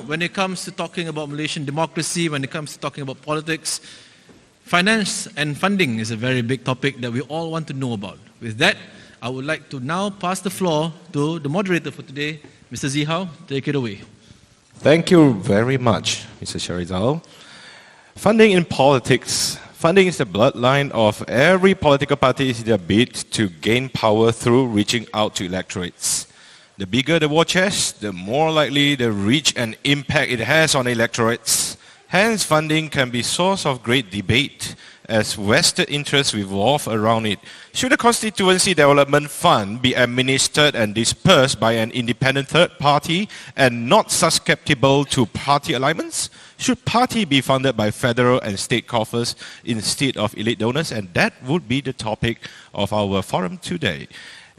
when it comes to talking about Malaysian democracy, when it comes to talking about politics, finance and funding is a very big topic that we all want to know about. With that, I would like to now pass the floor to the moderator for today, Mr. Zihao. Take it away. Thank you very much, Mr. Sharizal. Funding in politics. Funding is the bloodline of every political party's bid to gain power through reaching out to electorates. The bigger the war chest, the more likely the reach and impact it has on electorates. Hence, funding can be source of great debate as vested interests revolve around it. Should the Constituency Development Fund be administered and disbursed by an independent third party and not susceptible to party alignments? Should party be funded by federal and state coffers instead of elite donors? And that would be the topic of our forum today.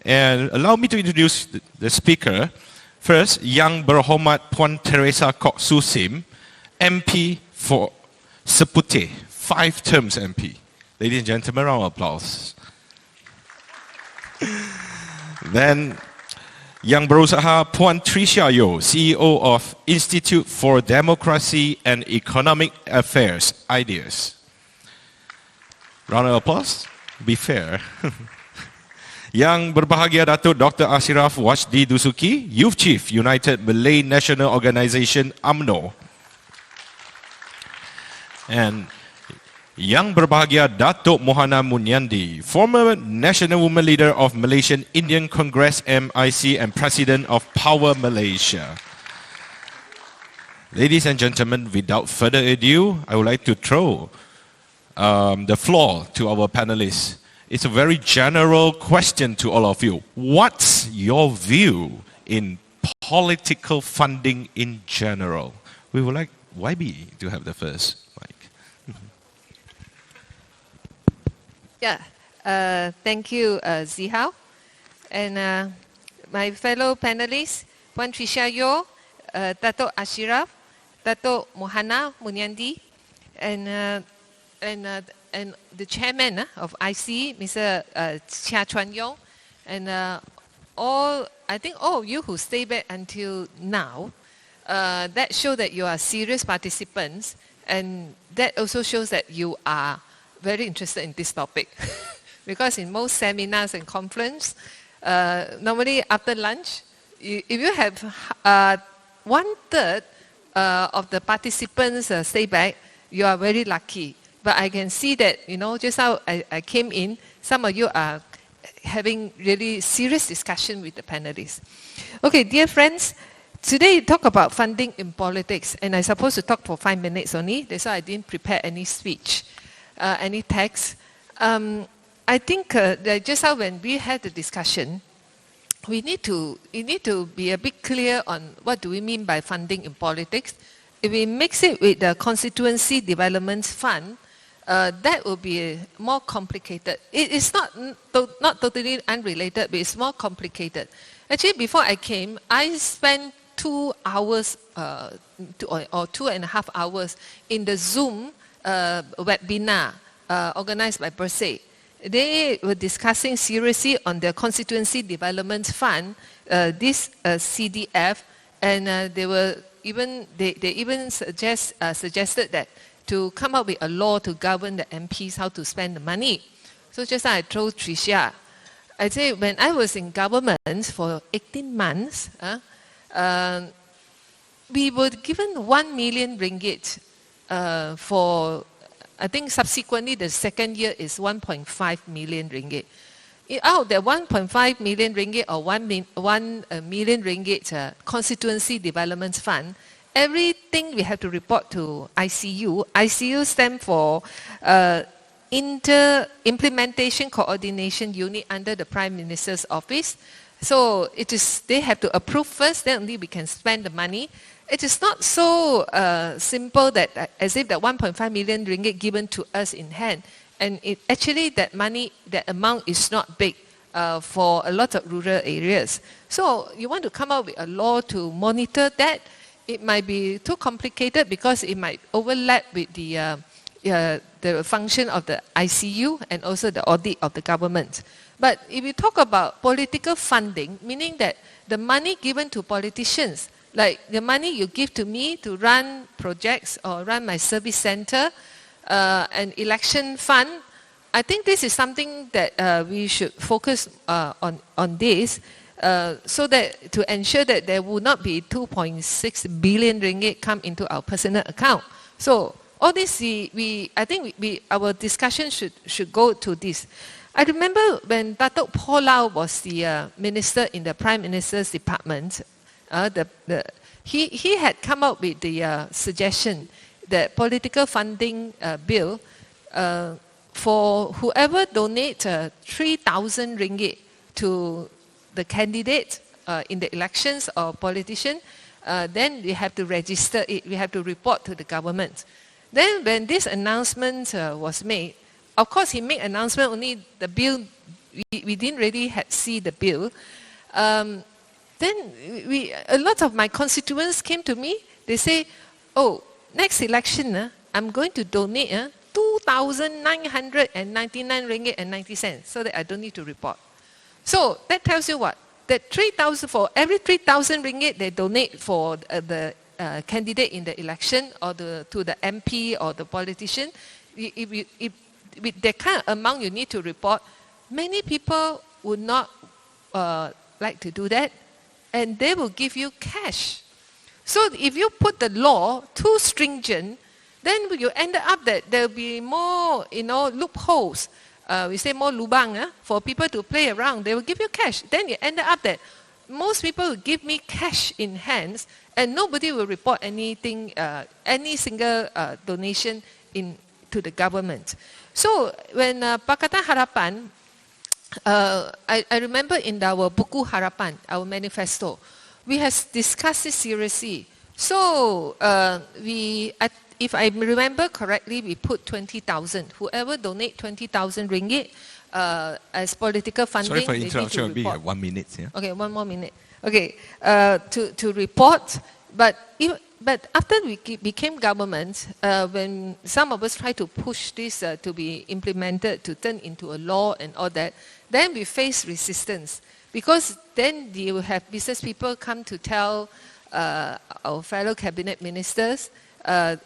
And allow me to introduce the speaker. First, Yang Berhormat Puan Teresa Kok Suh Sim, MP for Seputeh, 5 terms MP. Ladies and gentlemen, round of applause. Then, Yang Berusaha Puan Tricia Yeo, CEO of Institute for Democracy and Economic Affairs, Ideas. Round of applause. Be fair. Yang Berbahagia Dato Dr. Asyraf Wajdi Dusuki, Youth Chief, United Malay National Organisation, UMNO. And Yang Berbahagia Dato Mohana Muniandy, former National Women Leader of Malaysian Indian Congress MIC and President of Power Malaysia. Ladies and gentlemen, without further ado, I would like to throw the floor to our panelists. It's a very general question to all of you. What's your view in political funding in general? We would like YB to have the first mic. Yeah, thank you, Zihao. And my fellow panelists, Puan Tricia Yeo, Dato Asyraf, Dato Mohana Muniandy, and the chairman of IC, Mr. Chia Chuan Yong, and I think all of you who stay back until now, that shows that you are serious participants, and that also shows that you are very interested in this topic. Because in most seminars and conferences, normally after lunch, if you have 1/3 of the participants stay back, you are very lucky. But I can see that, just how I came in, some of you are having really serious discussion with the panelists. Okay, dear friends, today we talk about funding in politics, and I'm supposed to talk for 5 minutes only. That's why I didn't prepare any speech, any text. I think that just how when we had the discussion, we need to be a bit clear on what do we mean by funding in politics. If we mix it with the Constituency Development Fund, that will be more complicated. It is not totally unrelated, but it's more complicated. Actually, before I came, I spent 2 hours or 2.5 hours in the Zoom webinar organized by PERSE. They were discussing seriously on the Constituency Development Fund, this CDF, and they even suggested that to come up with a law to govern the MPs how to spend the money. So just like I told Tricia, I say when I was in government for 18 months, we were given 1 million ringgit for, I think subsequently the second year is 1.5 million ringgit. Out of the 1.5 million ringgit or 1 million ringgit Constituency Development Fund, everything we have to report to ICU. ICU stands for Implementation Coordination Unit under the Prime Minister's Office. So they have to approve first, then only we can spend the money. It is not so simple that as if that 1.5 million ringgit given to us in hand. And actually that money, that amount is not big for a lot of rural areas. So you want to come up with a law to monitor that. It might be too complicated because it might overlap with the function of the ICU and also the audit of the government. But if you talk about political funding, meaning that the money given to politicians, Like the money you give to me to run projects or run my service center, an election fund, I think this is something that we should focus on this, so that to ensure that there will not be 2.6 billion ringgit come into our personal account. So all this, I think our discussion should go to this. I remember when Dato Paul Lau was the minister in the Prime Minister's department, he had come up with the suggestion that political funding bill for whoever donate 3,000 ringgit to the candidate in the elections or politician, then we have to register it, we have to report to the government. Then when this announcement was made, of course he made announcement only the bill, we didn't really see the bill. Then a lot of my constituents came to me, they say, oh, next election, I'm going to donate 2,999 ringgit and 90 cents so that I don't need to report. So that tells you what? That 3,000, for every 3,000 ringgit they donate for the candidate in the election or to the MP or the politician, with that kind of amount you need to report, many people would not like to do that, and they will give you cash. So if you put the law too stringent, then you end up that there will be more, loopholes. We say more lubang for people to play around. They will give you cash. Then you end up that most people will give me cash in hands, and nobody will report anything, any single donation to the government. So when Pakatan Harapan, I remember in our Buku Harapan, our manifesto, we have discussed this seriously. So if I remember correctly, we put 20,000. Whoever donate 20,000 ringgit as political funding, sorry for they need to interruption. We report. have 1 minute. Yeah? Okay, 1 more minute. Okay, to report. But after we became government, when some of us tried to push this to be implemented, to turn into a law and all that, then we faced resistance. Because then you will have business people come to tell our fellow cabinet ministers,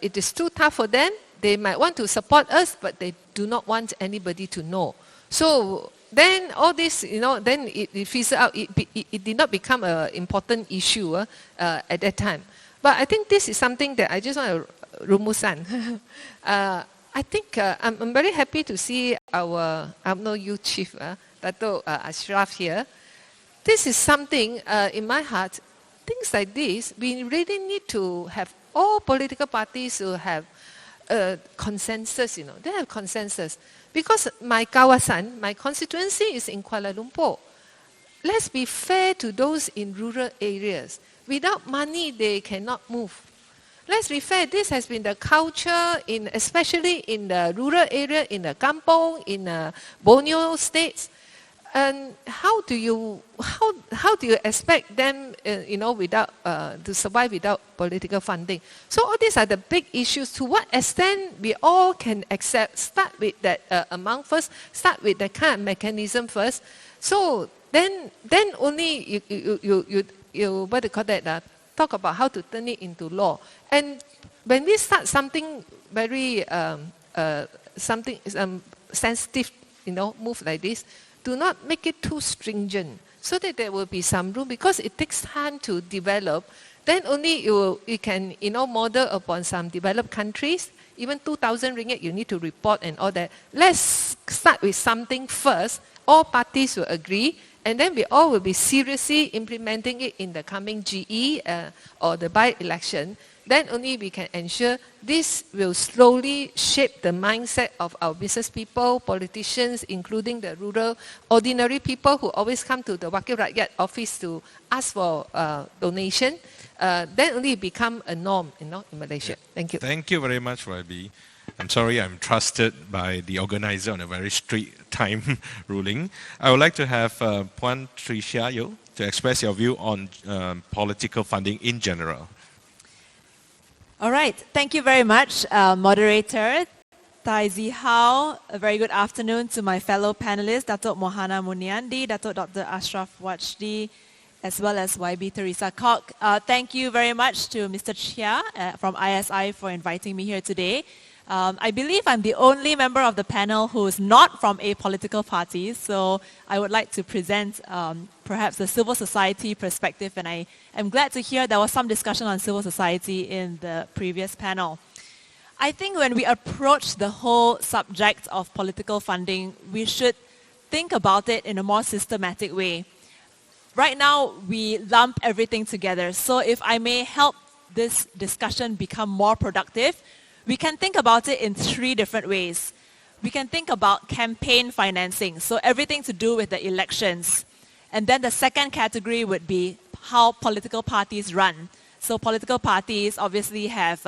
it is too tough for them. They might want to support us, but they do not want anybody to know. So then all this, then it fizzled out. It did not become an important issue at that time. But I think this is something that I just want to rumusan. I think I'm very happy to see our UMNO youth chief, Dato Asyraf here. This is something in my heart, things like this, we really need to have all political parties to have consensus, they have consensus. Because my kawasan, my constituency is in Kuala Lumpur. Let's be fair to those in rural areas. Without money, they cannot move. Let's be fair, this has been the culture, especially in the rural area, in the kampong, in Borneo states. And how do you expect them, without to survive without political funding? So all these are the big issues. To what extent we all can accept? Start with that amount first. Start with that kind of mechanism first. So then only you what do you call that? Talk about how to turn it into law. And when we start something very sensitive, move like this, do not make it too stringent so that there will be some room, because it takes time to develop. Then only you can model upon some developed countries. Even 2,000 ringgit you need to report and all that. Let's start with something first. All parties will agree, and then we all will be seriously implementing it in the coming GE or the by-election. Then only we can ensure this will slowly shape the mindset of our business people, politicians, including the rural, ordinary people who always come to the Wakil Rakyat office to ask for donation. Then only become a norm, in Malaysia. Thank you. Thank you very much, YB. I'm sorry, I'm trusted by the organizer on a very strict time ruling. I would like to have Puan Teresa to express your view on political funding in general. All right, thank you very much, moderator. Tai Zihao, a very good afternoon to my fellow panelists, Dato Mohana Muniandy, Dato Dr. Asyraf Wajdi, as well as YB Teresa Kok. Thank you very much to Mr. Chia from ISI for inviting me here today. I believe I'm the only member of the panel who is not from a political party, so I would like to present perhaps the civil society perspective, and I am glad to hear there was some discussion on civil society in the previous panel. I think when we approach the whole subject of political funding, we should think about it in a more systematic way. Right now, we lump everything together, so if I may help this discussion become more productive, we can think about it in three different ways. We can think about campaign financing, so everything to do with the elections. And then the second category would be how political parties run. So political parties obviously have,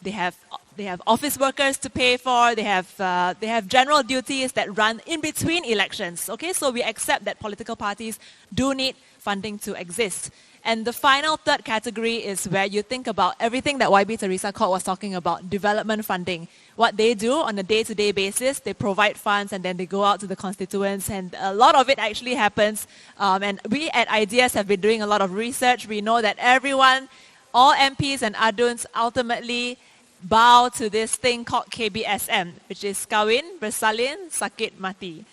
they have office workers to pay for, they have general duties that run in between elections. Okay, so we accept that political parties do need funding to exist. And the final third category is where you think about everything that YB Teresa Kok was talking about, development funding. What they do on a day-to-day basis, they provide funds and then they go out to the constituents, and a lot of it actually happens. And we at Ideas have been doing a lot of research. We know that everyone, all MPs and aduns ultimately bow to this thing called KBSM, which is Kawin, Bersalin, Sakit, Mati.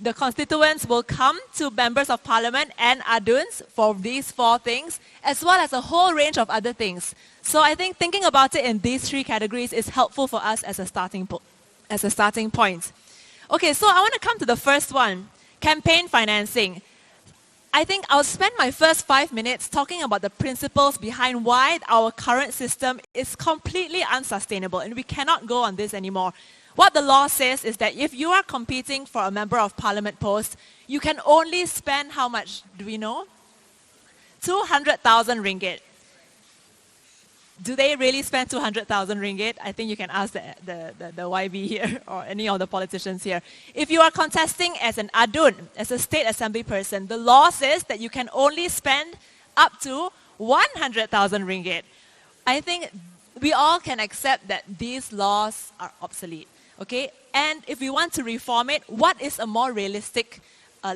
The constituents will come to members of parliament and aduns for these four things, as well as a whole range of other things. So I think thinking about it in these three categories is helpful for us as a starting point. Okay, so I want to come to the first one, campaign financing. I think I'll spend my first 5 minutes talking about the principles behind why our current system is completely unsustainable, and we cannot go on this anymore. What the law says is that if you are competing for a member of parliament post, you can only spend how much, do we know? 200,000 ringgit. Do they really spend 200,000 ringgit? I think you can ask the YB here or any of the politicians here. If you are contesting as an adun, as a state assembly person, the law says that you can only spend up to 100,000 ringgit. I think we all can accept that these laws are obsolete. Okay, and if we want to reform it, what is a more realistic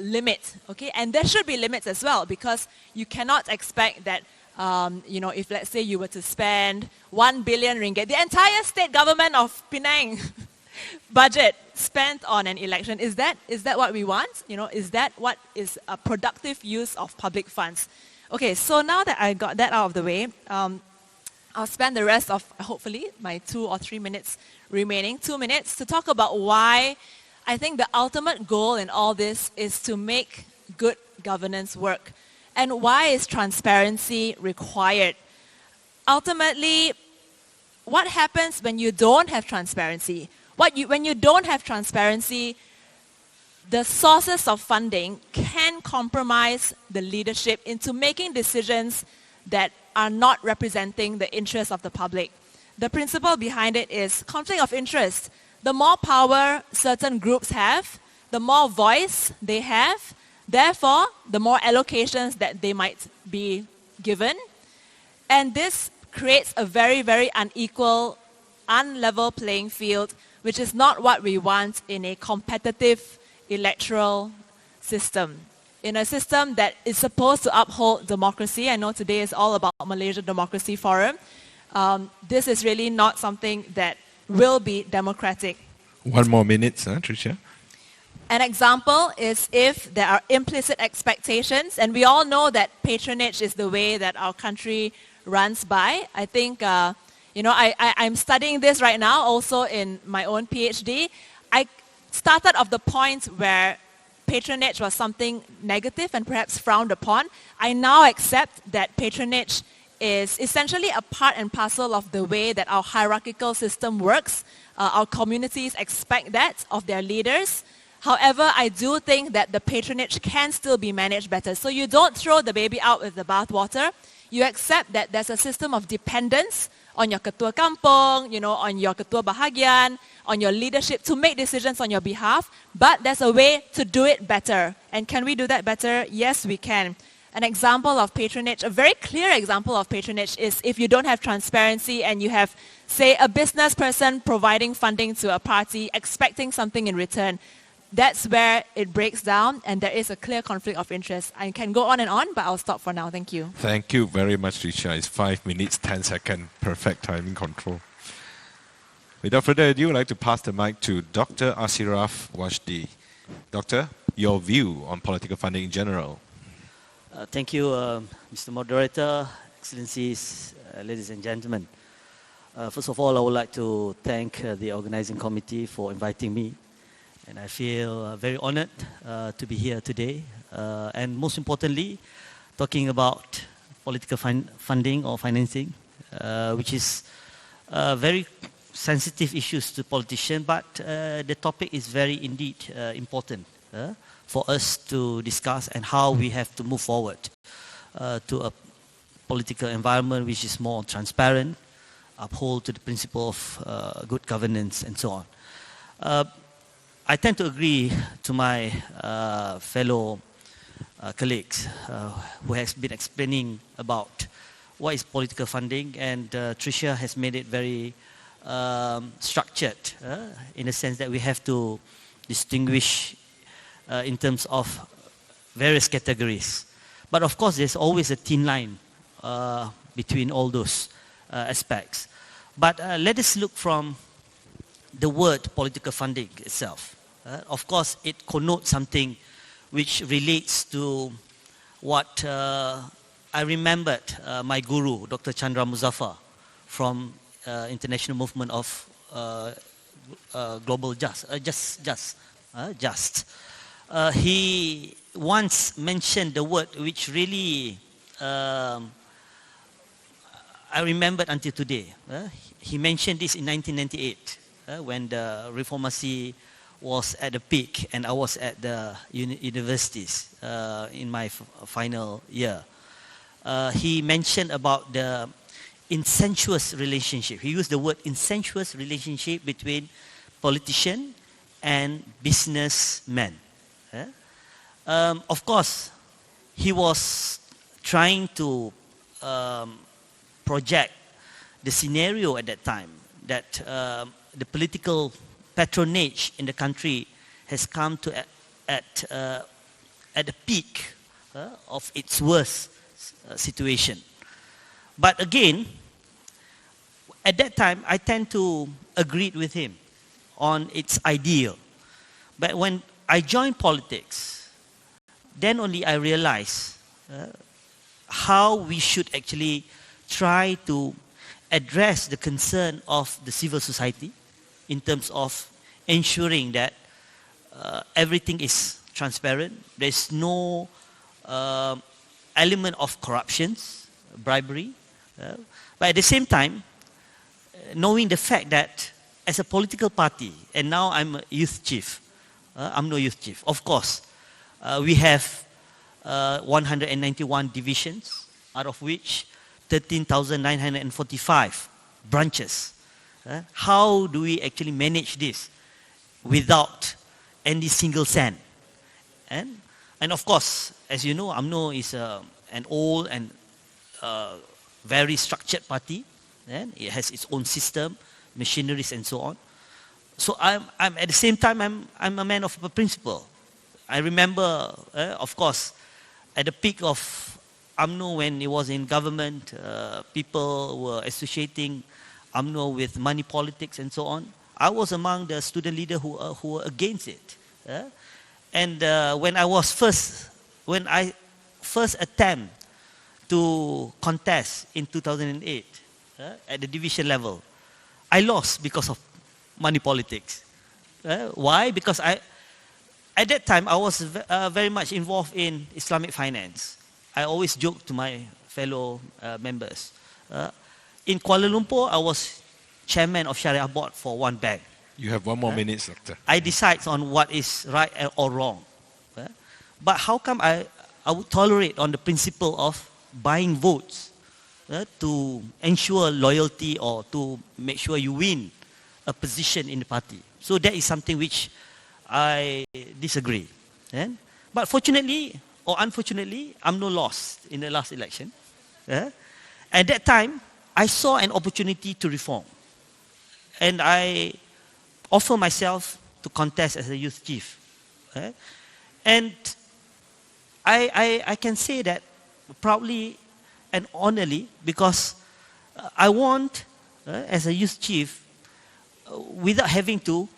limit? Okay, and there should be limits as well, because you cannot expect that, if let's say you were to spend 1 billion ringgit, the entire state government of Penang budget spent on an election, is that what we want? Is that what is a productive use of public funds? Okay, so now that I got that out of the way, I'll spend the rest of, hopefully, my 2 or 3 minutes remaining, 2 minutes, to talk about why I think the ultimate goal in all this is to make good governance work. And why is transparency required? Ultimately, what happens when you don't have transparency? When you don't have transparency, the sources of funding can compromise the leadership into making decisions that are not representing the interests of the public. The principle behind it is conflict of interest. The more power certain groups have, the more voice they have, therefore, the more allocations that they might be given. And this creates a very, very unequal, unlevel playing field, which is not what we want in a competitive electoral system. In a system that is supposed to uphold democracy. I know today is all about Malaysia Democracy Forum. This is really not something that will be democratic. 1 more minute, Tricia. An example is if there are implicit expectations, and we all know that patronage is the way that our country runs by. I think, I'm studying this right now also in my own PhD. I started off the point where patronage was something negative and perhaps frowned upon. I now accept that patronage is essentially a part and parcel of the way that our hierarchical system works. Our communities expect that of their leaders. However, I do think that the patronage can still be managed better. So you don't throw the baby out with the bathwater. You accept that there's a system of dependence on your ketua kampung, on your ketua bahagian, on your leadership to make decisions on your behalf, but there's a way to do it better. And can we do that better? Yes, we can. An example of patronage, a very clear example of patronage is if you don't have transparency and you have, say, a business person providing funding to a party, expecting something in return. that's where it breaks down and there is a clear conflict of interest. I can go on and on, but I'll stop for now. Thank you. Thank you very much, Risha. It's 5 minutes, 10 seconds. Perfect timing control. Without further ado, I'd like to pass the mic to Dr. Asyraf Wajdi. Doctor, your view on political funding in general. Thank you, Mr. Moderator, Excellencies, ladies and gentlemen. First of all, I would like to thank the organizing committee for inviting me. And I feel very honored to be here today. And most importantly, talking about political funding or financing, which is very sensitive issues to politicians, but the topic is very indeed important for us to discuss and how we have to move forward to a political environment which is more transparent, uphold to the principle of good governance and so on. I tend to agree to my fellow colleagues who has been explaining about what is political funding, and Tricia has made it very structured in the sense that we have to distinguish in terms of various categories. But of course, there's always a thin line between all those aspects. But let us look from the word political funding itself. Of course, it connotes something which relates to what I remembered my guru, Dr. Chandra Muzaffar, from International Movement of Global Just. He once mentioned the word which really I remembered until today. He mentioned this in 1998 when the Reformasi was at the peak and I was at the universities in my final year. He mentioned about the incestuous relationship. He used the word incestuous relationship between politician and businessmen. Of course, he was trying to project the scenario at that time that the political patronage in the country has come to at the peak of its worst situation. But again, at that time, I tend to agree with him on its ideal. But when I joined politics, then only I realized how we should actually try to address the concern of the civil society in terms of ensuring that everything is transparent. There's no element of corruptions, bribery. But at the same time, knowing the fact that as a political party, and now I'm a youth chief, UMNO youth chief, of course, we have 191 divisions, out of which 13,945 branches. How do we actually manage this without any single cent? And of course, as you know, UMNO is an old and very structured party, and it has its own system, machineries, and so on. So I'm at the same time I'm a man of a principle. I remember, of course, at the peak of UMNO when it was in government, people were associating UMNO with money politics and so on. I was among the student leaders who were against it. And when I first attempt to contest in 2008 at the division level, I lost because of money politics. Why? Because at that time I was very much involved in Islamic finance. I always joke to my fellow members. In Kuala Lumpur, I was chairman of Sharia board for one bank. You have 1 more minute, Doctor. I decide on what is right or wrong. But how come I would tolerate on the principle of buying votes to ensure loyalty or to make sure you win a position in the party? So that is something which I disagree. But fortunately or unfortunately, I'm no lost in the last election. At that time, I saw an opportunity to reform. And I offer myself to contest as a youth chief And I can say that proudly and honorably, because I want, as a youth chief, without having to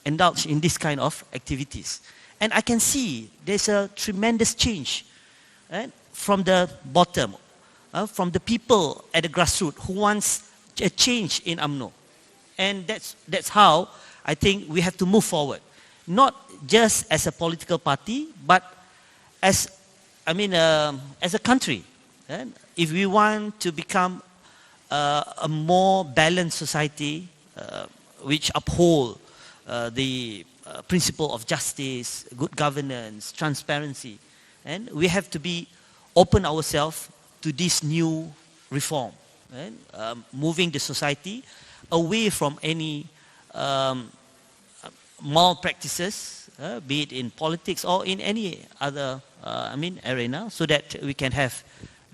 indulge in this kind of activities. And I can see there's a tremendous change from the bottom, from the people at the grassroots who wants a change in UMNO. And that's how I think we have to move forward. Not just as a political party, but as a country. If we want to become a more balanced society, which uphold the principle of justice, good governance, transparency, and we have to be open ourselves to this new reform, moving the society away from any malpractices, be it in politics or in any other arena, so that we can have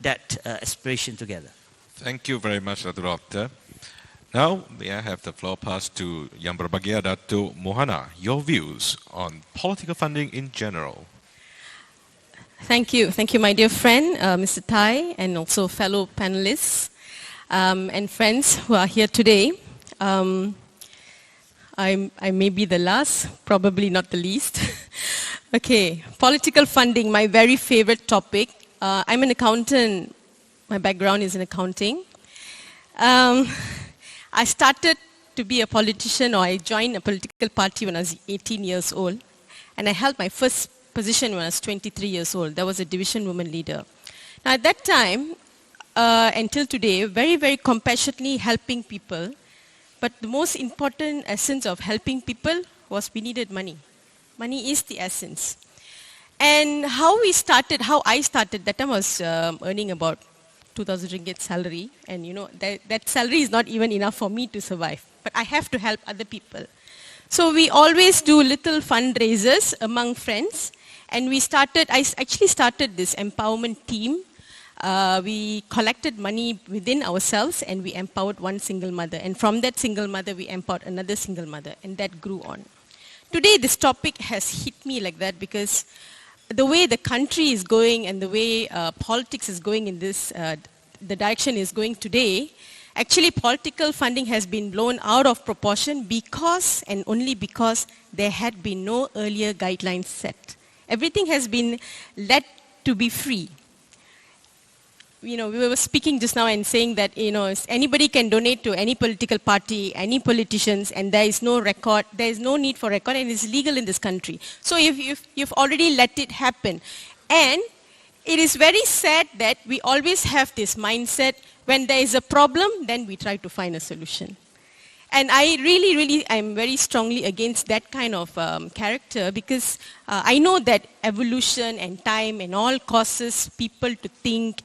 that aspiration together. Thank you very much, Doctor. Now, may I have the floor passed to Yang Berbahagia Dato Mohana, your views on political funding in general. Thank you, my dear friend, Mr. Tai, and also fellow panelists and friends who are here today. I may be the last, probably not the least. Okay, political funding, my very favorite topic. I'm an accountant. My background is in accounting. I started to be a politician, or I joined a political party when I was 18 years old. And I held my first position when I was 23 years old. That was a division woman leader. Now at that time, until today, very, very compassionately helping people. But the most important essence of helping people was we needed money. Money is the essence. And how I started, that time I was earning about 2,000 ringgit salary, and that salary is not even enough for me to survive, but I have to help other people. So we always do little fundraisers among friends, and I actually started this empowerment team. We collected money within ourselves, and we empowered one single mother, and from that single mother we empowered another single mother, and that grew on. Today this topic has hit me like that because the way the country is going and the way politics is going in this, the direction is going today, actually political funding has been blown out of proportion because and only because there had been no earlier guidelines set. Everything has been let to be free. We were speaking just now and saying that, anybody can donate to any political party, any politicians, and there is no record, there is no need for record, and it's legal in this country. So if you've already let it happen. And it is very sad that we always have this mindset, when there is a problem, then we try to find a solution. And I I'm very strongly against that kind of character, because I know that evolution and time and all causes people to think,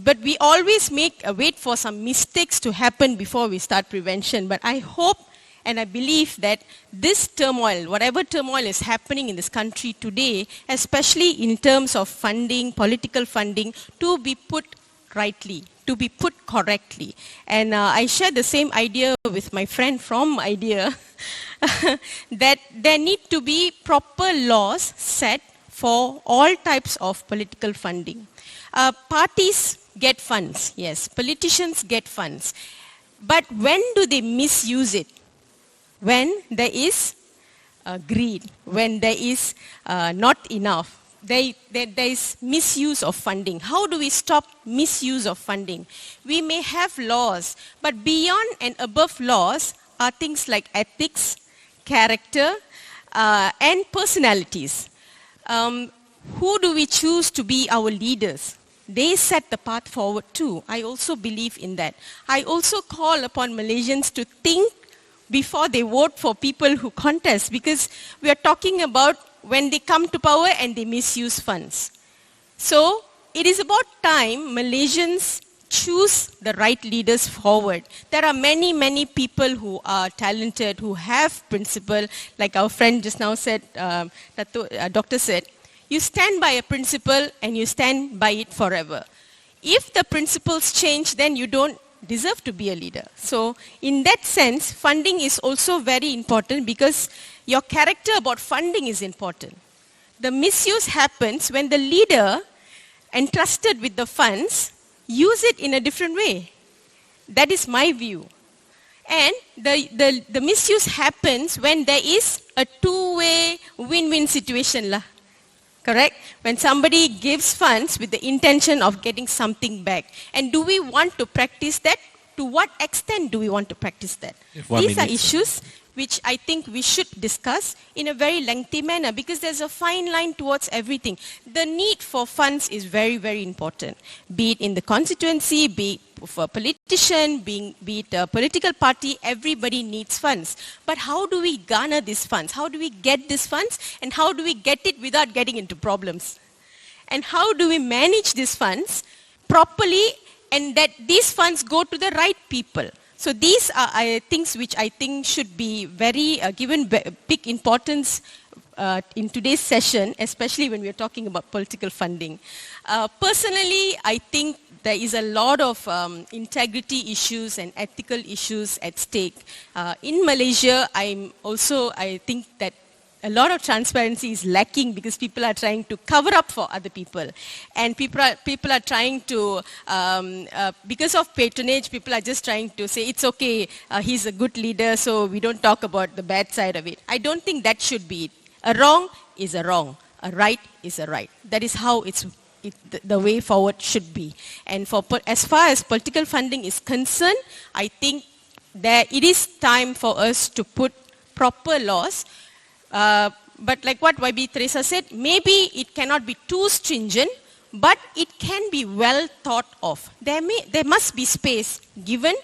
but we always wait for some mistakes to happen before we start prevention. But I hope and I believe that this turmoil, whatever turmoil is happening in this country today, especially in terms of funding, political funding, to be put rightly, to be put correctly. And I share the same idea with my friend from IDEA, that there need to be proper laws set for all types of political funding. Parties get funds, yes, politicians get funds. But when do they misuse it? When there is greed, when there is not enough. There is misuse of funding. How do we stop misuse of funding? We may have laws, but beyond and above laws are things like ethics, character, and personalities. Who do we choose to be our leaders? They set the path forward too. I also believe in that. I also call upon Malaysians to think before they vote for people who contest, because we are talking about when they come to power and they misuse funds. So it is about time Malaysians choose the right leaders forward. There are many, many people who are talented, who have principle, like our friend just now said, Doctor said, you stand by a principle and you stand by it forever. If the principles change, then you don't deserve to be a leader. So in that sense, funding is also very important because your character about funding is important. The misuse happens when the leader entrusted with the funds use it in a different way. That is my view. And the misuse happens when there is a two-way win-win situation. Correct? When somebody gives funds with the intention of getting something back. And do we want to practice that? To what extent do we want to practice that? These are issues which I think we should discuss in a very lengthy manner because there's a fine line towards everything. The need for funds is very, very important. Be it in the constituency, be it for a politician, be it a political party, everybody needs funds. But how do we garner these funds? How do we get these funds? And how do we get it without getting into problems? And how do we manage these funds properly and that these funds go to the right people? So these are things which I think should be very given big importance in today's session, especially when we're talking about political funding. Personally, I think there is a lot of integrity issues and ethical issues at stake. In Malaysia, I think that a lot of transparency is lacking because people are trying to cover up for other people. And people are trying to, because of patronage, people are just trying to say, it's okay, he's a good leader, so we don't talk about the bad side of it. I don't think that should be it. A wrong is a wrong. A right is a right. That is how the way forward should be. And as far as political funding is concerned, I think it is time for us to put proper laws. But like what Teresa said, maybe it cannot be too stringent, but it can be well thought of. There must be space given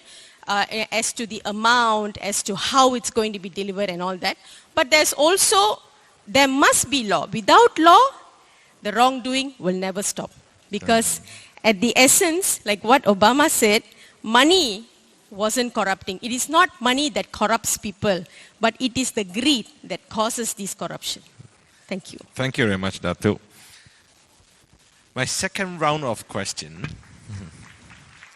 as to the amount, as to how it's going to be delivered and all that. But there must be law. Without law, the wrongdoing will never stop. Because at the essence, like what Obama said, money wasn't corrupting. It is not money that corrupts people, but it is the greed that causes this corruption. Thank you. Thank you very much, Dato. My second round of question.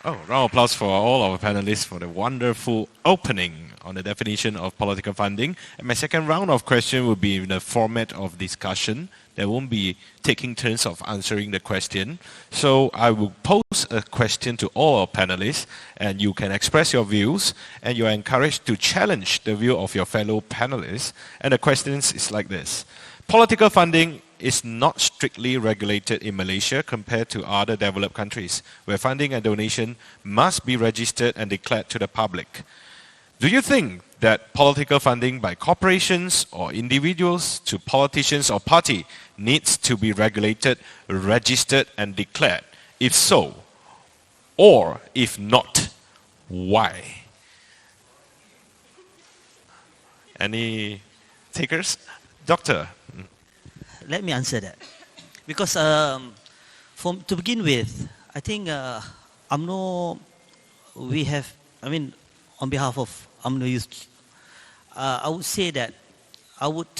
Round of applause for all our panelists for the wonderful opening on the definition of political funding. And my second round of question will be in the format of discussion. There won't be taking turns of answering the question. So I will pose a question to all our panelists, and you can express your views, and you are encouraged to challenge the view of your fellow panelists. And the question is like this. Political funding is not strictly regulated in Malaysia compared to other developed countries, where funding and donation must be registered and declared to the public. Do you think that political funding by corporations or individuals to politicians or party needs to be regulated, registered and declared? If so, or if not, why? Any takers? Doctor? Let me answer that. Because to begin with, I think UMNO, on behalf of UMNO Youth, I would say that I would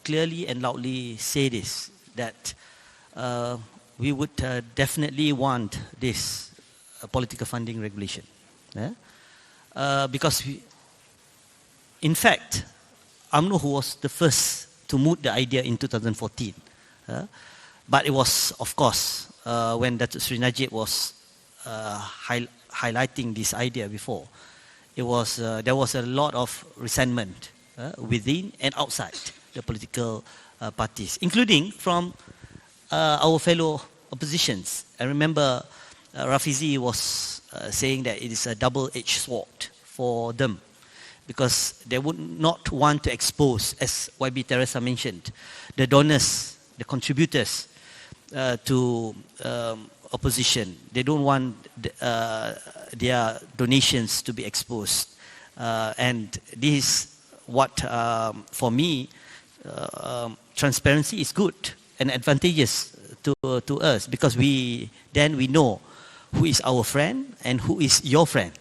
clearly and loudly say this, that we would definitely want this political funding regulation. Because in fact, UMNO was the first to moot the idea in 2014. But it was, of course, when Dato Sri Najib was highlighting this idea before, there was a lot of resentment within and outside the political parties, including from our fellow oppositions. I remember Rafizi was saying that it is a double-edged sword for them, because they would not want to expose, as YB Teresa mentioned, the donors, the contributors to opposition. They don't want their donations to be exposed. And this is what, for me, transparency is good and advantageous to us, because then we know who is our friend and who is your friend.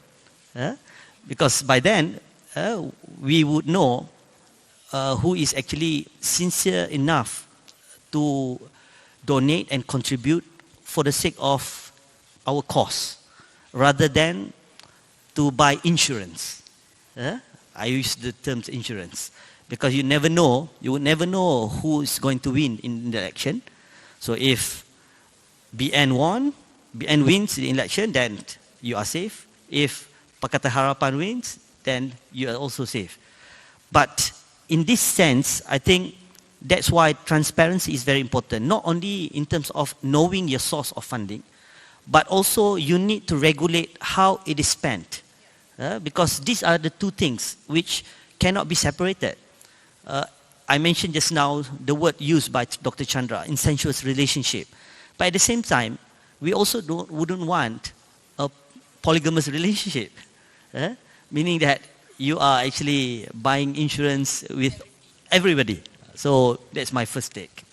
Because by then, we would know who is actually sincere enough to donate and contribute for the sake of our cause, rather than to buy insurance. I use the term insurance because you would never know who is going to win in the election. So if BN wins the election, then you are safe. If Pakatan Harapan wins, then you are also safe. But in this sense, I think that's why transparency is very important, not only in terms of knowing your source of funding, but also you need to regulate how it is spent. Because these are the two things which cannot be separated. I mentioned just now the word used by Dr. Chandra, incestuous relationship. But at the same time, we also wouldn't want a polygamous relationship, meaning that you are actually buying insurance with everybody. So that's my first take.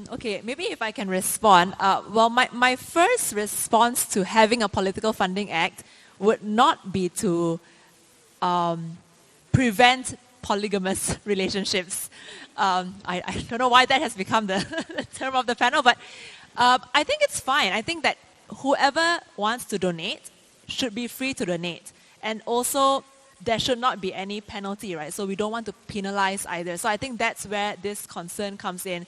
Okay, maybe if I can respond. Well, my first response to having a political funding act would not be to prevent polygamous relationships. I don't know why that has become the term of the panel, but I think it's fine. I think that whoever wants to donate should be free to donate. And also, there should not be any penalty, right? So we don't want to penalize either. So I think that's where this concern comes in.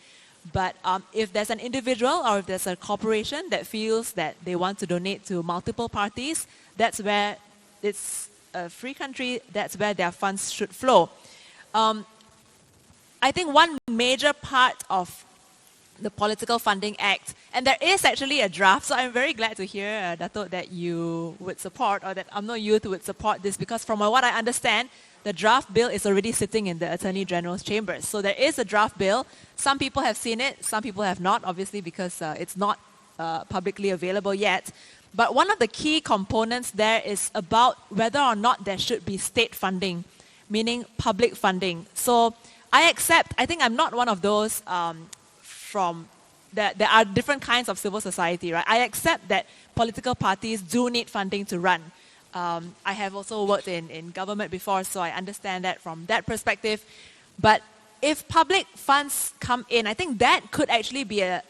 But if there's an individual or if there's a corporation that feels that they want to donate to multiple parties, that's where it's a free country, that's where their funds should flow. I think one major part of the Political Funding Act, and there is actually a draft, so I'm very glad to hear, Dato, that you would support, or that UMNO Youth would support this, because from what I understand, the draft bill is already sitting in the Attorney General's chambers. So there is a draft bill. Some people have seen it, some people have not, obviously, because it's not publicly available yet. But one of the key components there is about whether or not there should be state funding, meaning public funding. So I think I'm not one of those there are different kinds of civil society, right? I accept that political parties do need funding to run. I have also worked in government before, so I understand that from that perspective. But if public funds come in, I think that could actually be a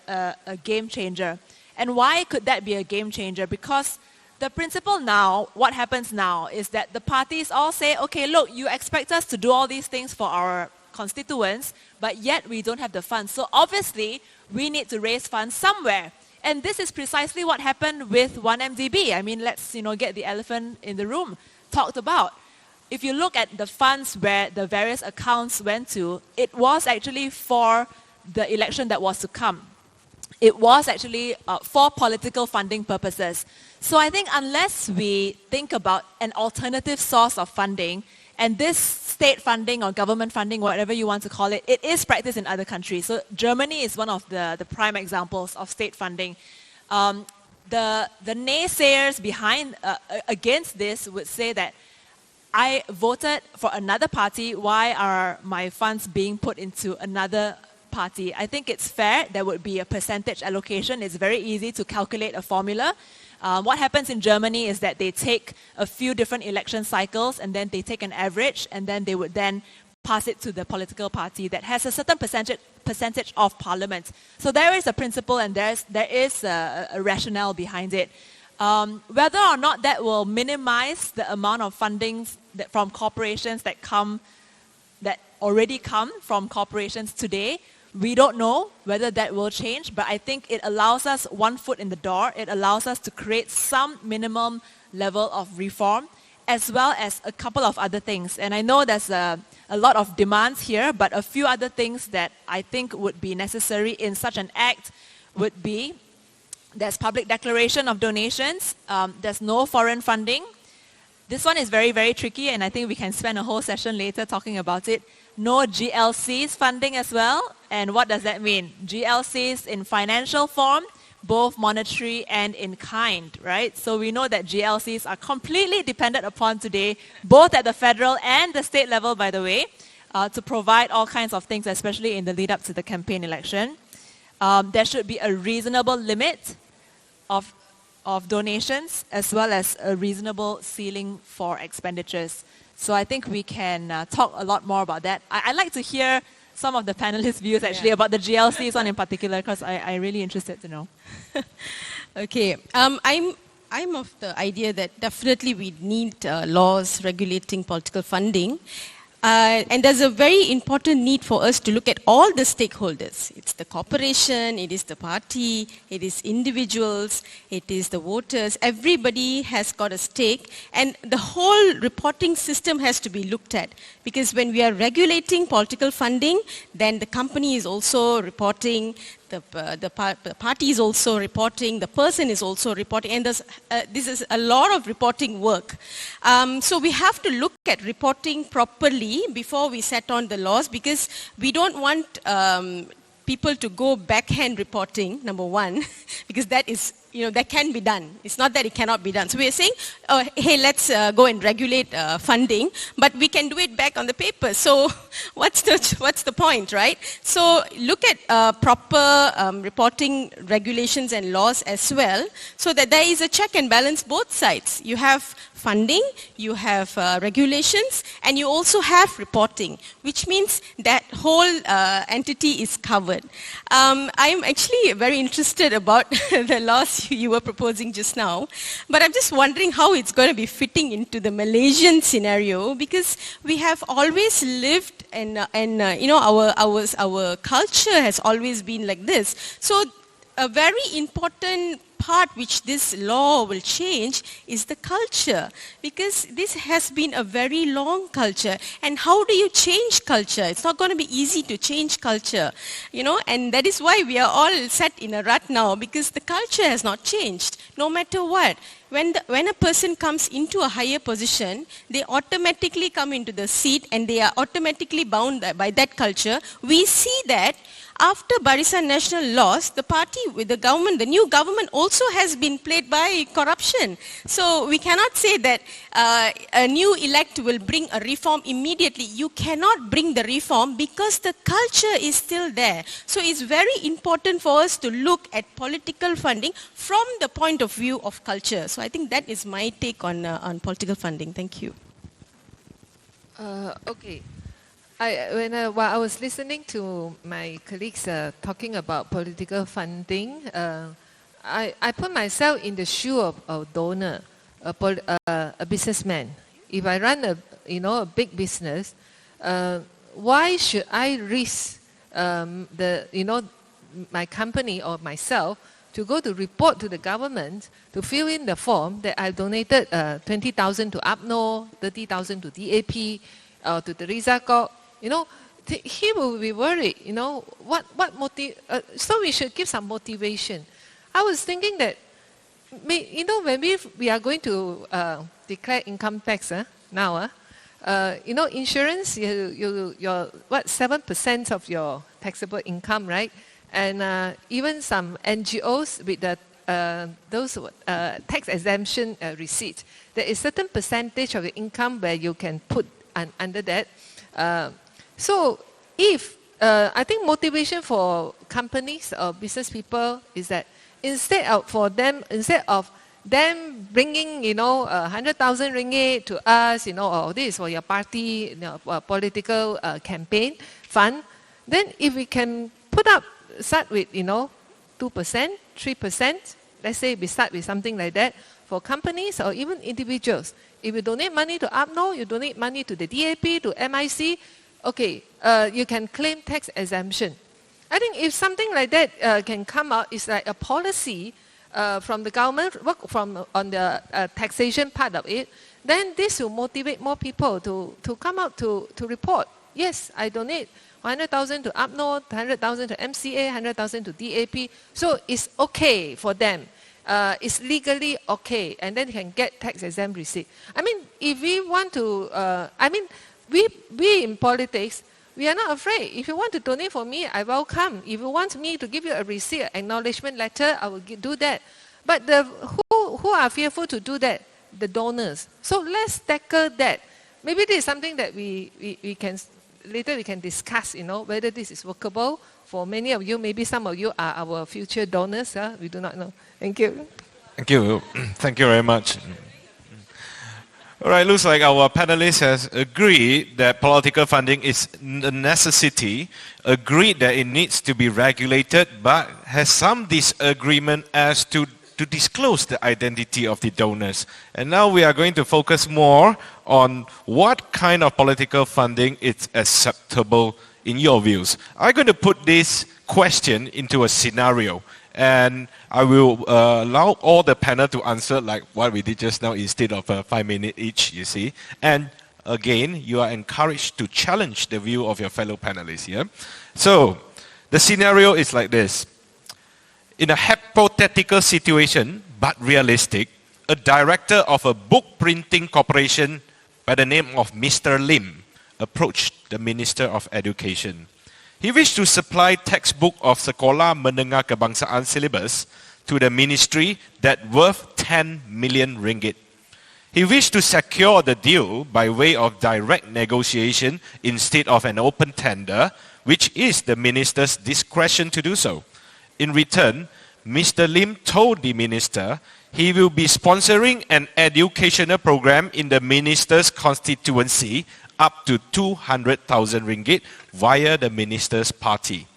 game changer. And why could that be a game changer? Because the principle now, what happens now, is that the parties all say, okay, look, you expect us to do all these things for our constituents, but yet we don't have the funds. So obviously, we need to raise funds somewhere. And this is precisely what happened with 1MDB. I mean, let's get the elephant in the room talked about. If you look at the funds where the various accounts went to, it was actually for the election that was to come. It was actually for political funding purposes. So I think unless we think about an alternative source of funding, and this state funding or government funding, whatever you want to call it, it is practiced in other countries. So Germany is one of the prime examples of state funding. The naysayers against this would say that I voted for another party, why are my funds being put into another party? I think it's fair. There would be a percentage allocation. It's very easy to calculate a formula. What happens in Germany is that they take a few different election cycles and then they take an average and then they would then pass it to the political party that has a certain percentage of parliament. So there is a principle and there is a rationale behind it. Whether or not that will minimize the amount of funding from corporations that already come from corporations today, we don't know whether that will change, but I think it allows us one foot in the door. It allows us to create some minimum level of reform, as well as a couple of other things. And I know there's a lot of demands here, but a few other things that I think would be necessary in such an act would be, there's public declaration of donations, there's no foreign funding. This one is very, very tricky, and I think we can spend a whole session later talking about it. No GLCs funding as well. And what does that mean? GLCs in financial form, both monetary and in kind, right? So we know that GLCs are completely dependent upon today, both at the federal and the state level, by the way, to provide all kinds of things, especially in the lead up to the campaign election. There should be a reasonable limit of donations, as well as a reasonable ceiling for expenditures. So I think we can talk a lot more about that. I'd like to hear some of the panelists' views actually about the GLCs one in particular, because I'm really interested to know. Okay, I'm of the idea that definitely we need laws regulating political funding. And there's a very important need for us to look at all the stakeholders. It's the corporation, it is the party, it is individuals, it is the voters. Everybody has got a stake, and the whole reporting system has to be looked at. Because when we are regulating political funding, then the company is also reporting, the party is also reporting, the person is also reporting, and this is a lot of reporting work. So we have to look at reporting properly before we set on the laws, because we don't want people to go backhand reporting, number one, because that is, that can be done. It's not that it cannot be done. So we are saying, hey, let's go and regulate funding, but we can do it back on the paper. So what's the point, right? So look at proper reporting regulations and laws as well, so that there is a check and balance both sides. You have funding, you have regulations, and you also have reporting, which means that whole entity is covered. I'm actually very interested about the laws you were proposing just now, but I'm just wondering how it's going to be fitting into the Malaysian scenario, because we have always lived and our culture has always been like this. So a very important part which this law will change is the culture, because this has been a very long culture. And how do you change culture? It's not going to be easy to change culture, and that is why we are all set in a rut now, because the culture has not changed, no matter what. When a person comes into a higher position, they automatically come into the seat and they are automatically bound by that culture. We see that after Barisan Nasional lost, the party with the government, the new government also has been plagued by corruption. So we cannot say that a new elect will bring a reform immediately. You cannot bring the reform because the culture is still there. So it's very important for us to look at political funding from the point of view of culture. So I think that is my take on political funding. Thank you. Okay. While I was listening to my colleagues talking about political funding, I put myself in the shoe of a donor, a businessman. If I run a big business, why should I risk my company or myself to go to report to the government to fill in the form that I donated 20,000 to UMNO, 30,000 to DAP, to Teresa Kok? He will be worried, so we should give some motivation. I was thinking that, when we are going to declare income tax now, insurance, your 7% of your taxable income, right? And even some NGOs with those tax exemption receipt, there is certain percentage of your income where you can put under that. So if, I think motivation for companies or business people is that instead of them bringing, 100,000 ringgit to us, this is for your party, political campaign fund, then if we can start with, 2%, 3%, let's say we start with something like that, for companies or even individuals. If you donate money to UMNO, you donate money to the DAP, to MIC, okay, you can claim tax exemption. I think if something like that can come out, it's like a policy from the government, on the taxation part of it, then this will motivate more people to come out to report. Yes, I donate 100,000 to UMNO, 100,000 to MCA, 100,000 to DAP, so it's okay for them. It's legally okay, and then you can get tax exempt receipt. I mean, if we want to, we in politics, we are not afraid. If you want to donate for me, I welcome. If you want me to give you a receipt, an acknowledgement letter, I will do that. But who are fearful to do that? The donors. So let's tackle that. Maybe this is something that we can, later we can discuss, whether this is workable. For many of you, maybe some of you are our future donors. We do not know. Thank you. Thank you. Thank you very much. All right, looks like our panelists has agreed that political funding is a necessity, agreed that it needs to be regulated, but has some disagreement as to to disclose the identity of the donors. And now we are going to focus more on what kind of political funding is acceptable in your views. I'm going to put this question into a scenario, and I will allow all the panel to answer like what we did just now instead of 5 minutes each, you see. And again, you are encouraged to challenge the view of your fellow panelists here. So, the scenario is like this. In a hypothetical situation, but realistic, a director of a book printing corporation by the name of Mr. Lim approached the Minister of Education. He wished to supply textbook of Sekolah Menengah Kebangsaan syllabus to the ministry that worth 10 million ringgit. He wished to secure the deal by way of direct negotiation instead of an open tender, which is the minister's discretion to do so. In return, Mr. Lim told the minister he will be sponsoring an educational program in the minister's constituency up to 200,000 ringgit via the minister's party.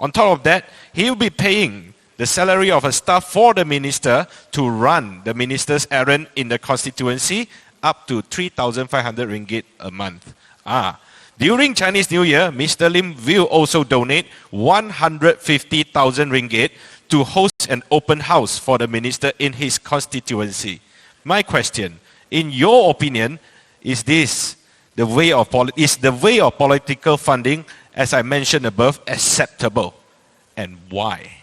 On top of that, he will be paying the salary of a staff for the minister to run the minister's errand in the constituency up to 3,500 ringgit a month. During Chinese New Year, Mr. Lim will also donate 150,000 ringgit to host an open house for the minister in his constituency. My question, in your opinion, is the way of political funding, as I mentioned above, acceptable, and why?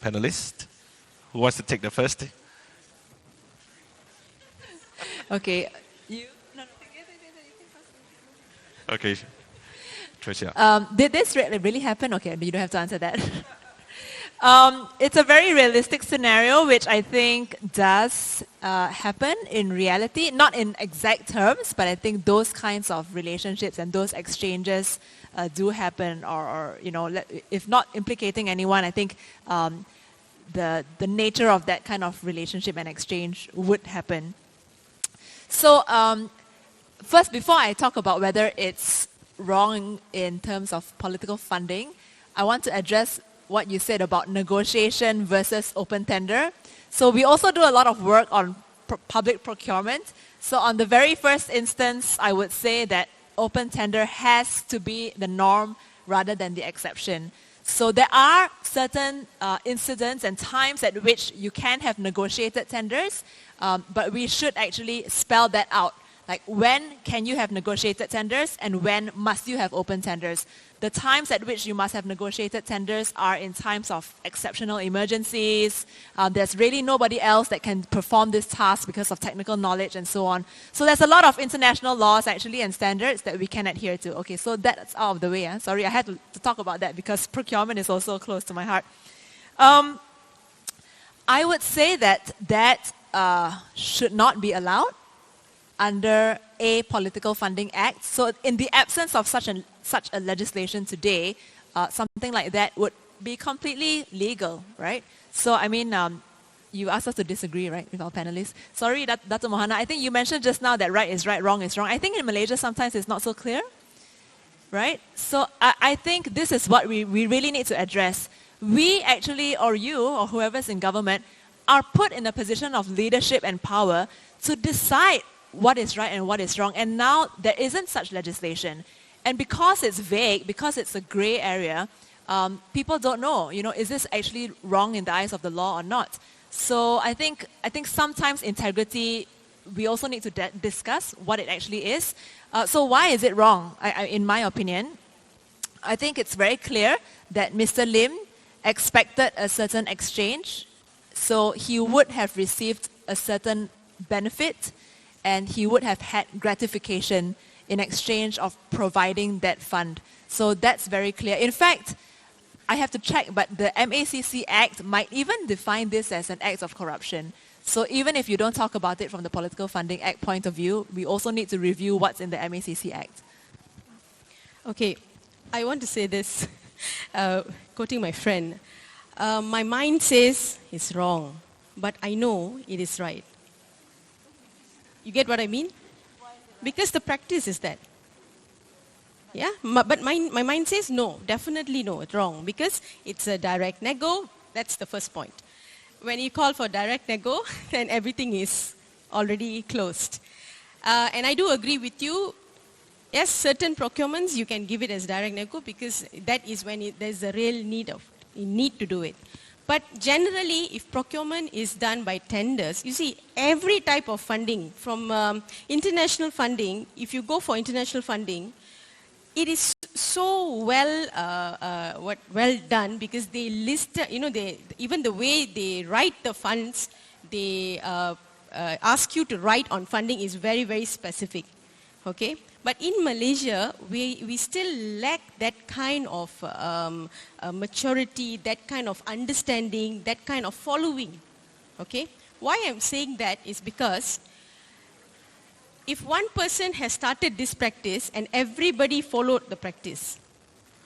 Panelists, who wants to take the first? Okay. Okay. Tricia. Did this really happen? Okay, you don't have to answer that. It's a very realistic scenario, which I think does happen in reality, not in exact terms, but I think those kinds of relationships and those exchanges do happen, or you know, if not implicating anyone, I think the nature of that kind of relationship and exchange would happen. So first, before I talk about whether it's wrong in terms of political funding, I want to address what you said about negotiation versus open tender. So we also do a lot of work on public procurement. So on the very first instance, I would say that open tender has to be the norm rather than the exception. So there are certain incidents and times at which you can have negotiated tenders, but we should actually spell that out. Like, when can you have negotiated tenders and when must you have open tenders? The times at which you must have negotiated tenders are in times of exceptional emergencies. There's really nobody else that can perform this task because of technical knowledge and so on. So there's a lot of international laws actually and standards that we can adhere to. Okay, so that's out of the way. Sorry, I had to talk about that because procurement is also close to my heart. I would say that should not be allowed under a political funding act. So in the absence of such a legislation today, something like that would be completely legal, right? So I mean, you asked us to disagree, right, with our panelists. Sorry, Dato Mohana, I think you mentioned just now that right is right, wrong is wrong. I think in Malaysia sometimes it's not so clear, right? So I think this is what we really need to address. We actually, or you, or whoever's in government, are put in a position of leadership and power to decide what is right and what is wrong. And now there isn't such legislation. And because it's vague, because it's a gray area, people don't know, you know, is this actually wrong in the eyes of the law or not? So I think sometimes integrity, we also need to discuss what it actually is. So why is it wrong? In my opinion, I think it's very clear that Mr. Lim expected a certain exchange. So he would have received a certain benefit and he would have had gratification in exchange of providing that fund. So that's very clear. In fact, I have to check, but the MACC Act might even define this as an act of corruption. So even if you don't talk about it from the Political Funding Act point of view, we also need to review what's in the MACC Act. Okay, I want to say this, quoting my friend. My mind says it's wrong, but I know it is right. You get what I mean? Because the practice is that. Yeah, but my mind says no, definitely no, it's wrong. Because it's a direct nego, that's the first point. when you call for direct nego, then everything is already closed. And I do agree with you. Yes, certain procurements you can give it as direct nego because that is when there's a real need to do it. But generally, if procurement is done by tenders, you see, every type of funding, from international funding, if you go for international funding, it is so well done because they list, even the way they write the funds, they ask you to write on funding is very, very specific. Okay? But in Malaysia, we still lack that kind of maturity, that kind of understanding, that kind of following. Okay? Why I'm saying that is because if one person has started this practice and everybody followed the practice,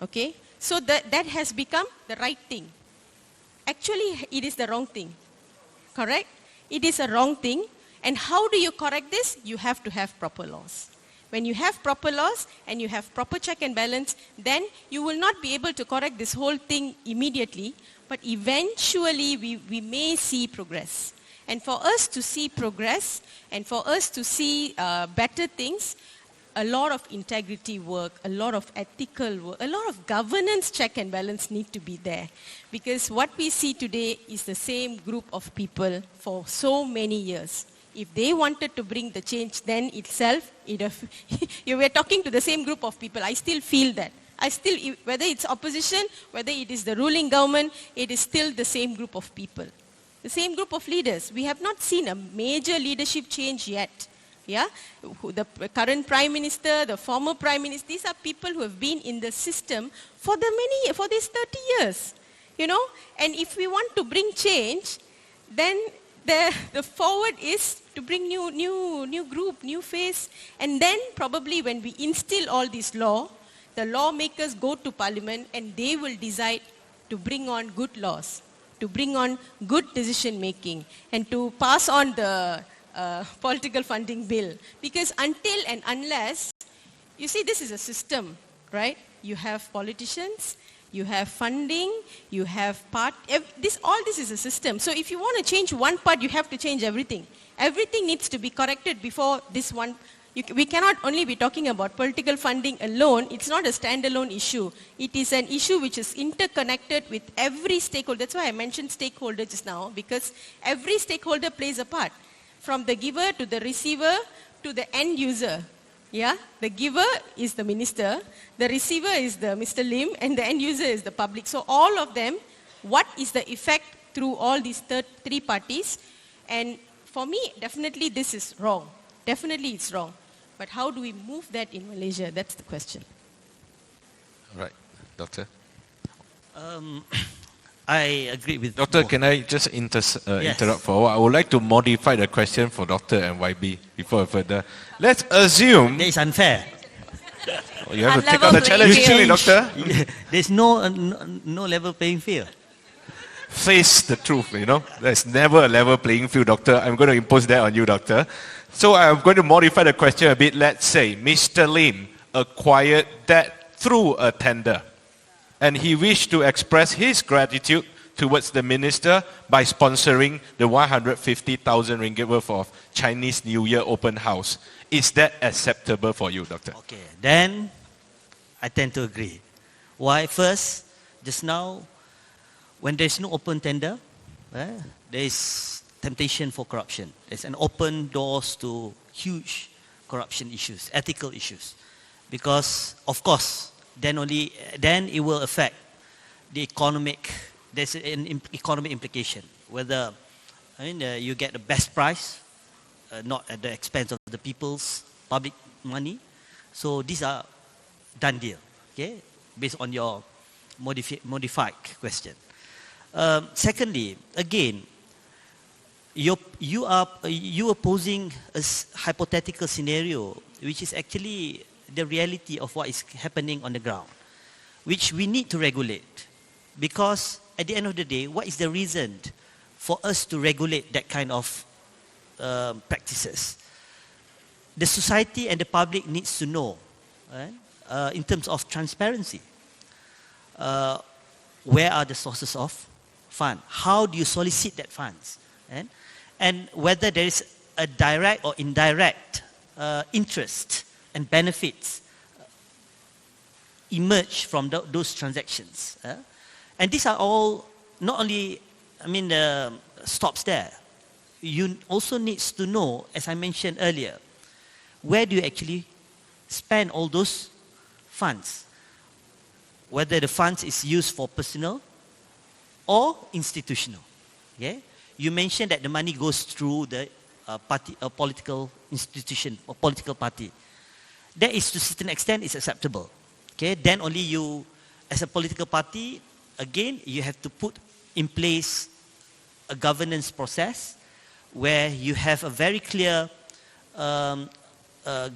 okay, so that has become the right thing. Actually, it is the wrong thing. Correct? It is a wrong thing. And how do you correct this? You have to have proper laws. When you have proper laws and you have proper check and balance, then you will not be able to correct this whole thing immediately, but eventually we may see progress. And for us to see progress and for us to see better things, a lot of integrity work, a lot of ethical work, a lot of governance check and balance need to be there. Because what we see today is the same group of people for so many years. If they wanted to bring the change then itself, you were talking to the same group of people. I still feel that. Whether it's opposition, whether it is the ruling government, it is still the same group of people. The same group of leaders. We have not seen a major leadership change yet. Yeah? The current Prime Minister, the former Prime Minister, these are people who have been in the system for these 30 years. You know? And if we want to bring change, then the forward is to bring new group, new face, and then probably when we instill all this law, the lawmakers go to Parliament and they will decide to bring on good laws, to bring on good decision making, and to pass on the political funding bill. Because until and unless, you see, this is a system, right? You have politicians, you have funding, you have all this is a system. So if you want to change one part, you have to change everything. Everything needs to be corrected before this one. We cannot only be talking about political funding alone. It's not a standalone issue. It is an issue which is interconnected with every stakeholder. That's why I mentioned stakeholder just now, because every stakeholder plays a part. From the giver to the receiver to the end user. Yeah, the giver is the minister, the receiver is the Mr. Lim, and the end user is the public. So all of them, what is the effect through all these three parties? And for me, definitely this is wrong. Definitely it's wrong. But how do we move that in Malaysia? That's the question. All right, Doctor. I agree with Doctor, can I just interrupt for a while? I would like to modify the question for Doctor and YB before further. Let's assume... That is unfair. You have to take on the challenge, actually, Doctor. There's no level playing field. Face the truth, you know. There's never a level playing field, Doctor. I'm going to impose that on you, Doctor. So I'm going to modify the question a bit. Let's say Mr. Lim acquired that through a tender, and he wished to express his gratitude towards the minister by sponsoring the 150,000 ringgit worth of Chinese New Year open house. Is that acceptable for you, Doctor? Okay, then I tend to agree. Why? First, just now, when there's no open tender, there is temptation for corruption. There's an open doors to huge corruption issues, ethical issues. Because, of course, then it will affect the there's an economic implication. Whether you get the best price, not at the expense of the people's public money. So these are done deal, okay, based on your modified question. Secondly, again, you are posing a hypothetical scenario, which is actually the reality of what is happening on the ground, which we need to regulate. Because at the end of the day, what is the reason for us to regulate that kind of practices? The society and the public needs to know, in terms of transparency, where are the sources of fund. How do you solicit that funds? And whether there is a direct or indirect interest and benefits emerge from those transactions. And these are all not only, stops there. You also need to know, as I mentioned earlier, where do you actually spend all those funds? Whether the funds is used for personal or institutional. Yeah? You mentioned that the money goes through the party, a political institution or political party. That is to a certain extent is acceptable. Okay? Then only you, as a political party, again, you have to put in place a governance process where you have a very clear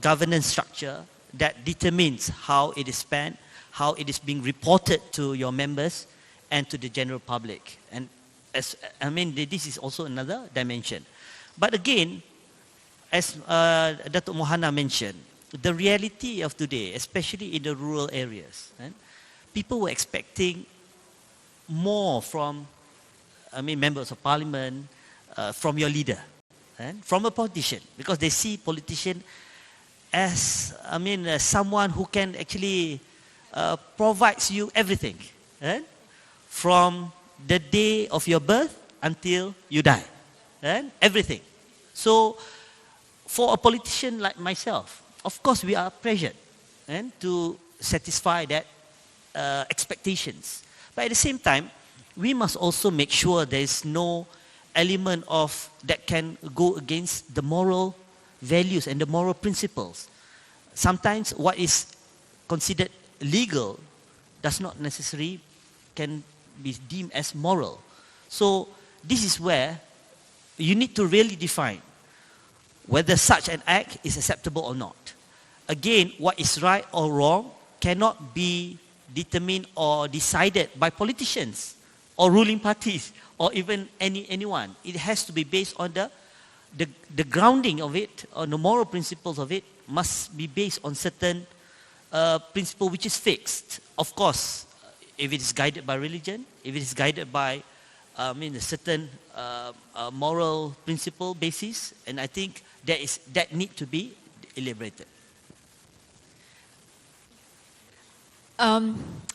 governance structure that determines how it is spent, how it is being reported to your members and to the general public. And this is also another dimension. But again, as Dato Mohana mentioned, the reality of today, especially in the rural areas, people were expecting more from, members of parliament, from your leader, from a politician, because they see politician as, someone who can actually provides you everything, from the day of your birth until you die, everything. So, for a politician like myself, of course we are pressured to satisfy that expectations. But at the same time, we must also make sure there is no element of that can go against the moral values and the moral principles. Sometimes what is considered legal does not necessarily can be deemed as moral. So this is where you need to really define whether such an act is acceptable or not. Again, what is right or wrong cannot be determined or decided by politicians or ruling parties or even anyone. It has to be based on the grounding of it, or the moral principles of it must be based on certain principle which is fixed. Of course, if it is guided by religion, if it is guided by a certain moral principle basis, and I think that need to be elaborated.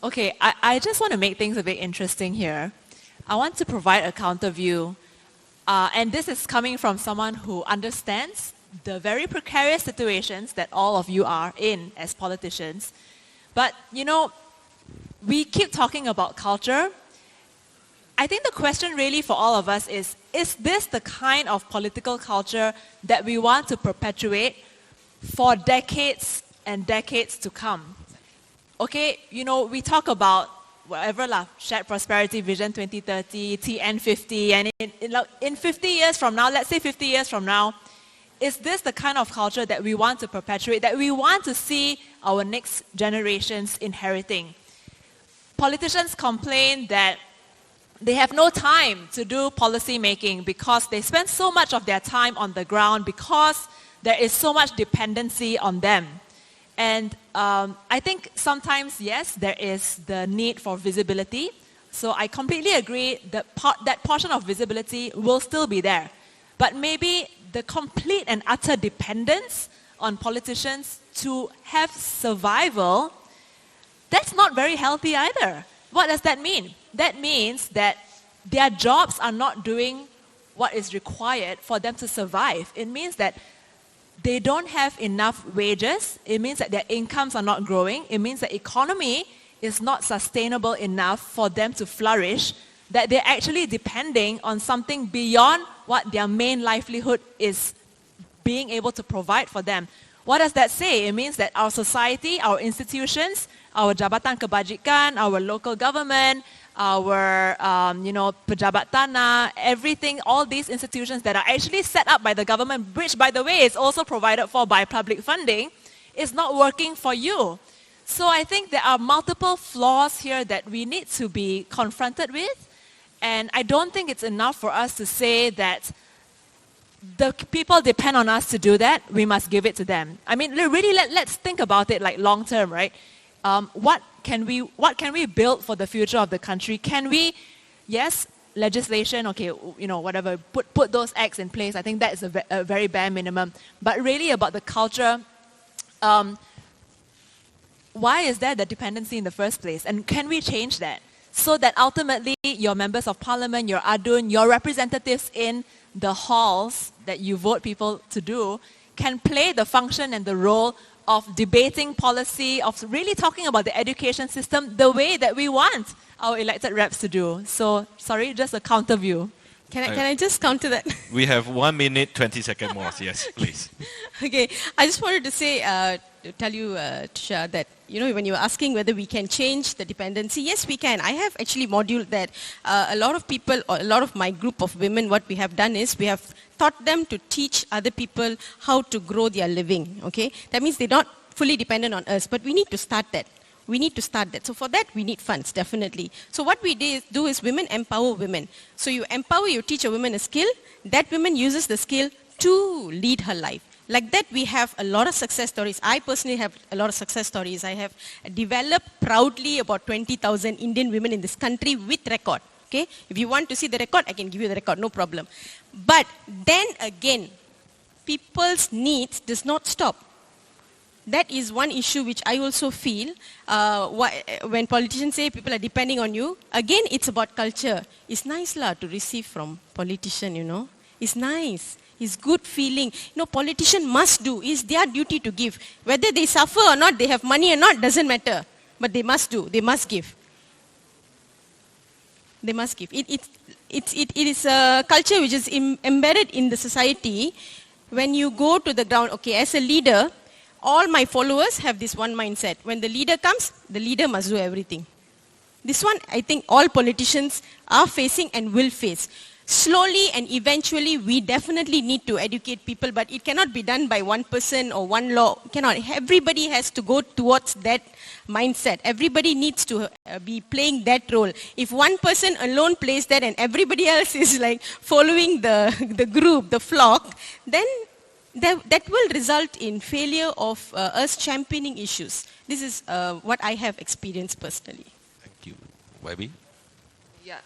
Okay, I just want to make things a bit interesting here. I want to provide a counter view, and this is coming from someone who understands the very precarious situations that all of you are in as politicians. But, we keep talking about culture. I think the question really for all of us is this the kind of political culture that we want to perpetuate for decades and decades to come? Okay, we talk about whatever shared prosperity vision 2030, TN50, and in 50 years from now, let's say 50 years from now, is this the kind of culture that we want to perpetuate, that we want to see our next generations inheriting? Politicians complain that they have no time to do policy making because they spend so much of their time on the ground because there is so much dependency on them. And I think sometimes, yes, there is the need for visibility. So I completely agree that that portion of visibility will still be there. But maybe the complete and utter dependence on politicians to have survival, that's not very healthy either. What does that mean? That means that their jobs are not doing what is required for them to survive. It means that they don't have enough wages. It means that their incomes are not growing. It means the economy is not sustainable enough for them to flourish, that they're actually depending on something beyond what their main livelihood is being able to provide for them. What does that say? It means that our society, our institutions, our Jabatan Kebajikan, our local government, our pejabat tanah, everything, all these institutions that are actually set up by the government, which by the way is also provided for by public funding, is not working for you. So I think there are multiple flaws here that we need to be confronted with, and I don't think it's enough for us to say that the people depend on us to do that, we must give it to them. I mean, really, let's think about it like long term, right? What can we build for the future of the country? Can we, yes, legislation, okay, whatever, put those acts in place. I think that is a very bare minimum. But really about the culture, why is there the dependency in the first place? And can we change that? So that ultimately your members of parliament, your adun, your representatives in the halls that you vote people to do can play the function and the role of debating policy, of really talking about the education system the way that we want our elected reps to do. So, sorry, just a counter view. Can I just counter that? We have 1 minute, 20 seconds more. Yes, please. Okay, I just wanted to say, to tell you, Tisha, that when you were asking whether we can change the dependency, yes, we can. I have actually moduled that. A lot of people, or a lot of my group of women, what we have done is we have taught them to teach other people how to grow their living. Okay, that means they're not fully dependent on us, but we need to start that. We need to start that. So for that, we need funds, definitely. So what we do is women empower women. So you empower, you teach a woman a skill, that woman uses the skill to lead her life. Like that, we have a lot of success stories. I personally have a lot of success stories. I have developed proudly about 20,000 Indian women in this country with record. Okay? If you want to see the record, I can give you the record, no problem. But then again, people's needs does not stop. That is one issue which I also feel when politicians say people are depending on you. Again, it's about culture. It's nice to receive from politician, It's nice. It's good feeling. Politicians must do. It's their duty to give. Whether they suffer or not, they have money or not, doesn't matter. But they must do. They must give. They must give. It is a culture which is embedded in the society. When you go to the ground, okay, as a leader, all my followers have this one mindset. When the leader comes, the leader must do everything. This one, I think all politicians are facing and will face. Slowly and eventually, we definitely need to educate people, but it cannot be done by one person or one law. Cannot. Everybody has to go towards that mindset. Everybody needs to be playing that role. If one person alone plays that and everybody else is like following the group, the flock, then that will result in failure of us championing issues. This is what I have experienced personally. Thank you. YB? Yeah.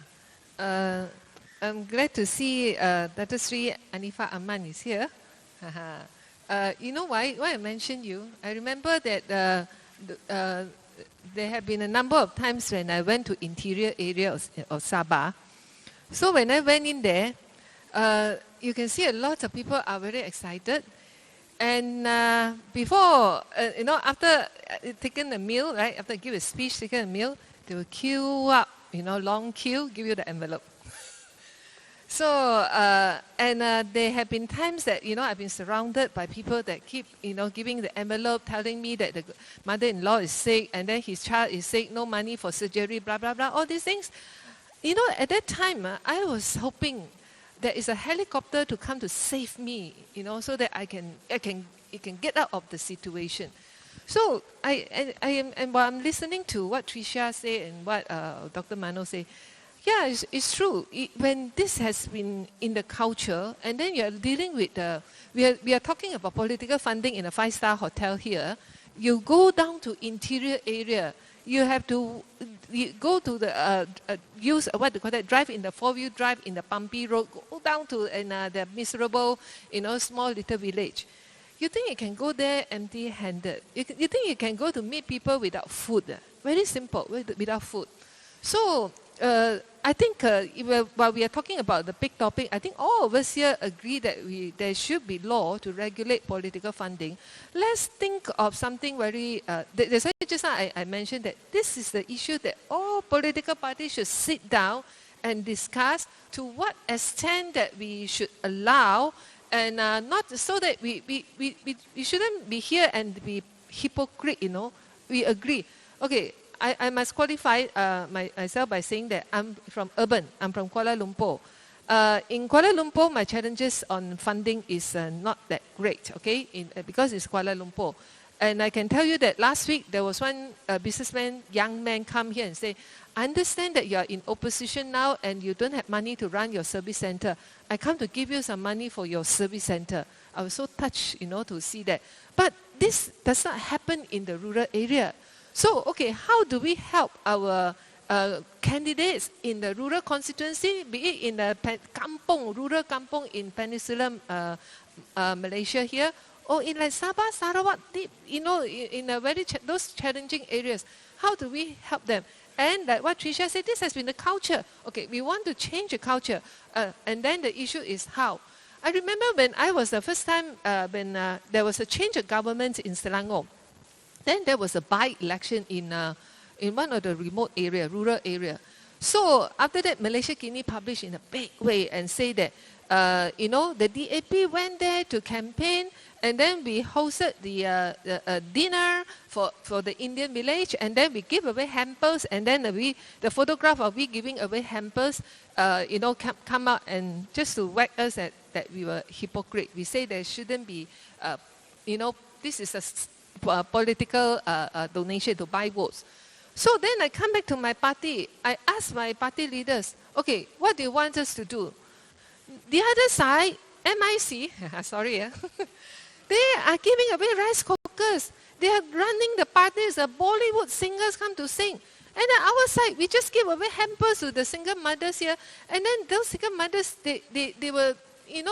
I'm glad to see Dato Sri Anetha Aman is here. You know why I mentioned you? I remember that there have been a number of times when I went to interior areas of Sabah. So when I went in there, you can see a lot of people are very excited. And before, after taking a meal, right, after I give a speech, taking a meal, they will queue up, long queue, give you the envelope. So, there have been times that, I've been surrounded by people that keep, giving the envelope, telling me that the mother-in-law is sick, and then his child is sick, no money for surgery, blah, blah, blah, all these things. At that time, I was hoping there is a helicopter to come to save me, so that it can get out of the situation. So, while I'm listening to what Tricia said and what Dr. Mano said, yeah, it's true. When this has been in the culture, and then you're dealing with we are talking about political funding in a 5-star hotel here. You go down to interior area. You have to go to the use what do you call that? Drive in the 4-wheel drive in the bumpy road. Go down to the miserable, small little village. You think you can go there empty-handed? You think you can go to meet people without food? Very simple, without food. So. I think while we are talking about the big topic, I think all of us here agree that there should be law to regulate political funding. Let's think of something very, that's why just now I mentioned that this is the issue that all political parties should sit down and discuss to what extent that we should allow, and not so that we shouldn't be here and be hypocrite, we agree. Okay. I must qualify myself by saying that I'm from urban. I'm from Kuala Lumpur. In Kuala Lumpur, my challenges on funding is not that great, okay, because it's Kuala Lumpur. And I can tell you that last week, there was one businessman, young man, come here and say, I understand that you are in opposition now and you don't have money to run your service center. I come to give you some money for your service center. I was so touched, to see that. But this does not happen in the rural area. So, okay, how do we help our candidates in the rural constituency, be it in the rural kampong in Peninsular Malaysia here, or in like Sabah, Sarawak, in a very those challenging areas. How do we help them? And like what Teresa said, this has been the culture. Okay, we want to change the culture. And then the issue is how. I remember when I was the first time, when there was a change of government in Selangor. Then there was a by-election in one of the remote area, rural area. So after that, Malaysia Kini published in a big way and say that, the DAP went there to campaign, and then we hosted the dinner for the Indian village, and then we give away hampers, and then the photograph of we giving away hampers, come out and just to whack us that we were hypocrite. We say there shouldn't be, this is a political donation to buy votes. So then I come back to my party. I ask my party leaders, okay, what do you want us to do? The other side, MIC, sorry, they are giving away rice cookers. They are running the parties, the Bollywood singers come to sing. And then our side, we just give away hampers to the single mothers here. And then those single mothers, they were,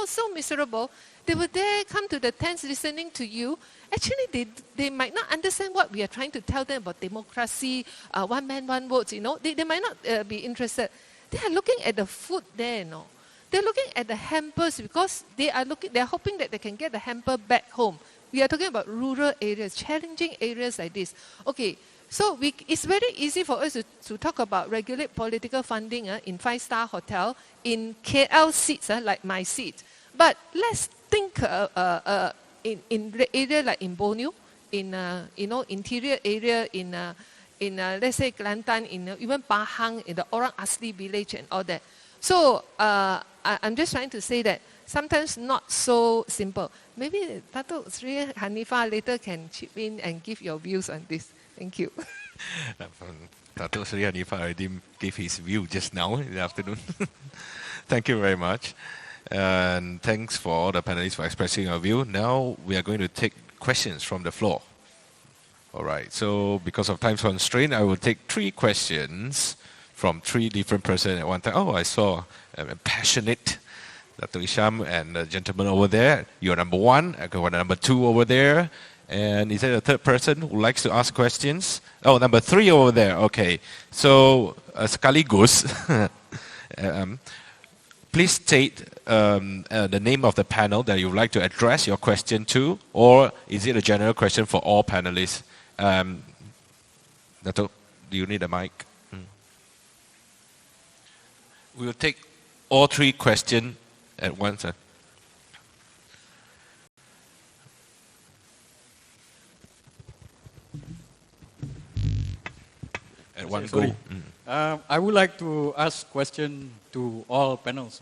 so miserable. They were there, come to the tents listening to you. Actually, they might not understand what we are trying to tell them about democracy, one man, one vote, They might not be interested. They are looking at the food there, They're looking at the hampers because they are hoping that they can get the hamper back home. We are talking about rural areas, challenging areas like this. Okay, so it's very easy for us to talk about regulate political funding in 5-star hotel in KL seats, like my seat. But let's think in the area like in Borneo, in interior area, in let's say Kelantan, in even Pahang, in the Orang Asli village and all that. So I'm just trying to say that sometimes not so simple. Maybe Dato Sri Hanifa later can chip in and give your views on this. Thank you. Dato Sri Hanifa already gave his view just now in the afternoon. Thank you very much. And thanks for all the panelists for expressing your view. Now we are going to take questions from the floor. All right, so because of time constraint, I will take 3 questions from 3 different persons at one time. Oh, I saw a passionate Dato Isham and the gentleman over there. You're number 1. I got number 2 over there. And is there a third person who likes to ask questions? Oh, number 3 over there. Okay. So, sekaligus, please state the name of the panel that you would like to address your question to, or is it a general question for all panelists? Dato, do you need a mic? We will take all 3 questions at once. At one go. I would like to ask question to all panels.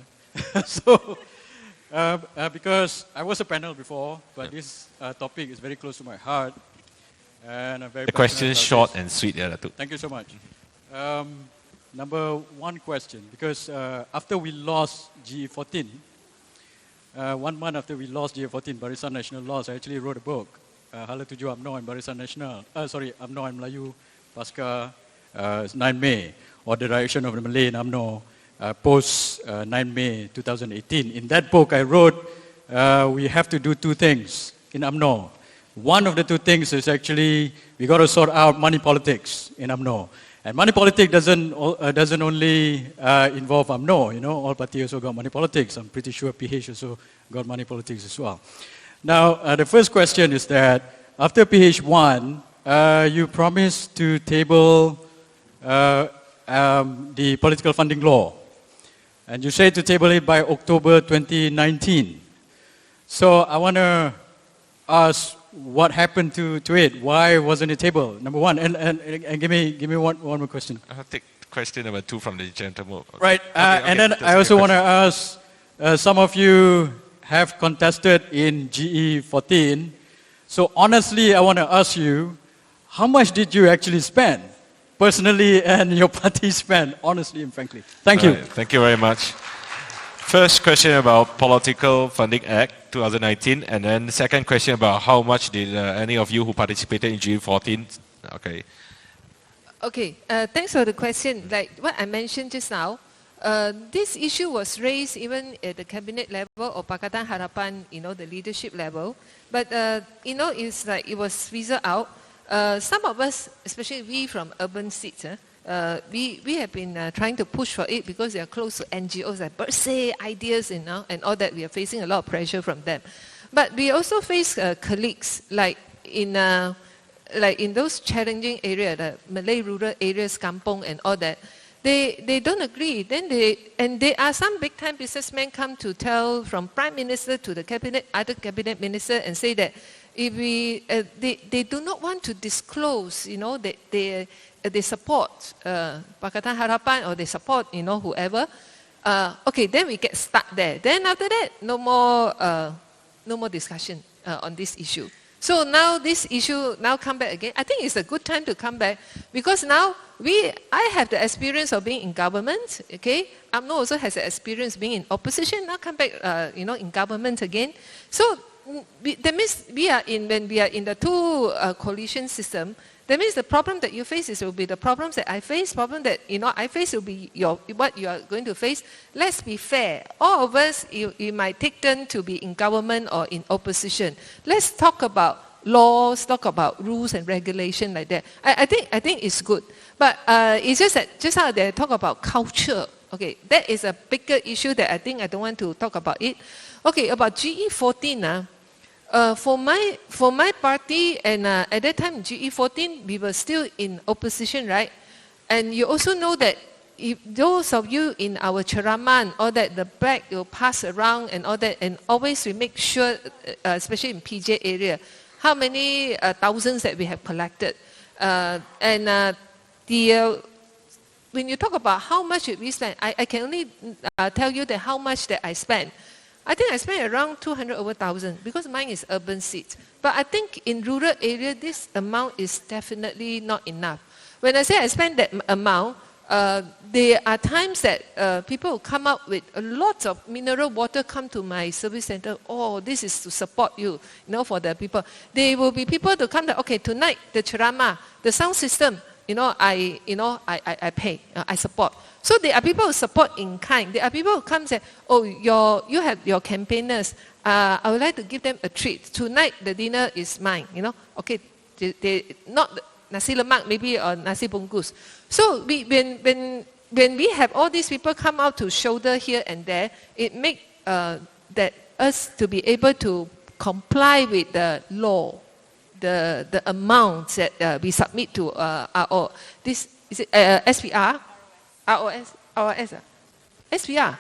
So, because I was a panel before, but this topic is very close to my heart, and I'm very. The question is short and sweet, yeah, Dato. Thank you so much. Number 1 question, because after we lost GE14, 1 month after we lost GE14, Barisan Nasional lost, I actually wrote a book, Hala Tuju UMNO and Barisan Nasional, UMNO and Melayu, Pasca 9 May, or the direction of the Malay in UMNO, post 9 May 2018. In that book I wrote, we have to do 2 things in UMNO. One of the 2 things is actually, we got to sort out money politics in UMNO. And money politics doesn't only involve UMNO, all parties also got money politics. I'm pretty sure PH also got money politics as well. Now, the first question is that after PH1, you promised to table the political funding law. And you said to table it by October 2019. So I want to ask, what happened to it? Why wasn't it tabled? Number 1, and give me one more question. I'll take question number 2 from the gentleman. Right, okay, and then I also want to ask, some of you have contested in GE14. So honestly, I want to ask you, how much did you actually spend? Personally, and your party spend, honestly and frankly. Thank you. Right, thank you very much. First question about Political Funding Act 2019, and then the second question about how much did any of you who participated in G14, okay. Okay, thanks for the question. Like what I mentioned just now, this issue was raised even at the cabinet level or Pakatan Harapan, the leadership level. But, it's like it was fizzled out. Some of us, especially we from urban seats, we have been trying to push for it because they are close to NGOs like birthday ideas, and all that. We are facing a lot of pressure from them. But we also face colleagues like in those challenging areas, the Malay rural areas, kampong and all that. They don't agree. And there are some big time businessmen come to tell from Prime Minister to the cabinet, other cabinet minister, and say that if they do not want to disclose, that they support Pakatan Harapan or they support, whoever. Okay, then we get stuck there. Then after that, no more discussion on this issue. So now this issue now come back again. I think it's a good time to come back because now I have the experience of being in government. Okay, UMNO also has the experience being in opposition. Now come back, in government again. So that means when we are in the two coalition system. That means the problem that you face will be the problems that I face. Problem that I face will be what you are going to face. Let's be fair. All of us, you might take turn to be in government or in opposition. Let's talk about laws, talk about rules and regulation like that. I think it's good. But it's just that just how they talk about culture. Okay, that is a bigger issue that I think I don't want to talk about it. Okay, about GE14. For my party, and at that time, GE14, we were still in opposition, right? And you also know that if those of you in our Cheraman, all that, the bag will pass around and all that, and always we make sure, especially in PJ area, how many thousands that we have collected. When you talk about how much we spend, I can only tell you that how much that I spent. I think I spent around 200 over thousand because mine is urban seats. But I think in rural area, this amount is definitely not enough. When I say I spend that amount, there are times that people will come up with a lot of mineral water come to my service center. Oh, this is to support you, for the people. There will be people to come to, okay, tonight, the ceramah, the sound system, I pay, I support. So there are people who support in kind. There are people who come and say, oh, you have your campaigners. I would like to give them a treat. Tonight, the dinner is mine, Okay, they not nasi lemak, maybe, or nasi bungkus. So when we have all these people come out to shoulder here and there, it makes that us to be able to comply with the law, the amounts that we submit to RO. This is it, SPR? ROS? SPR.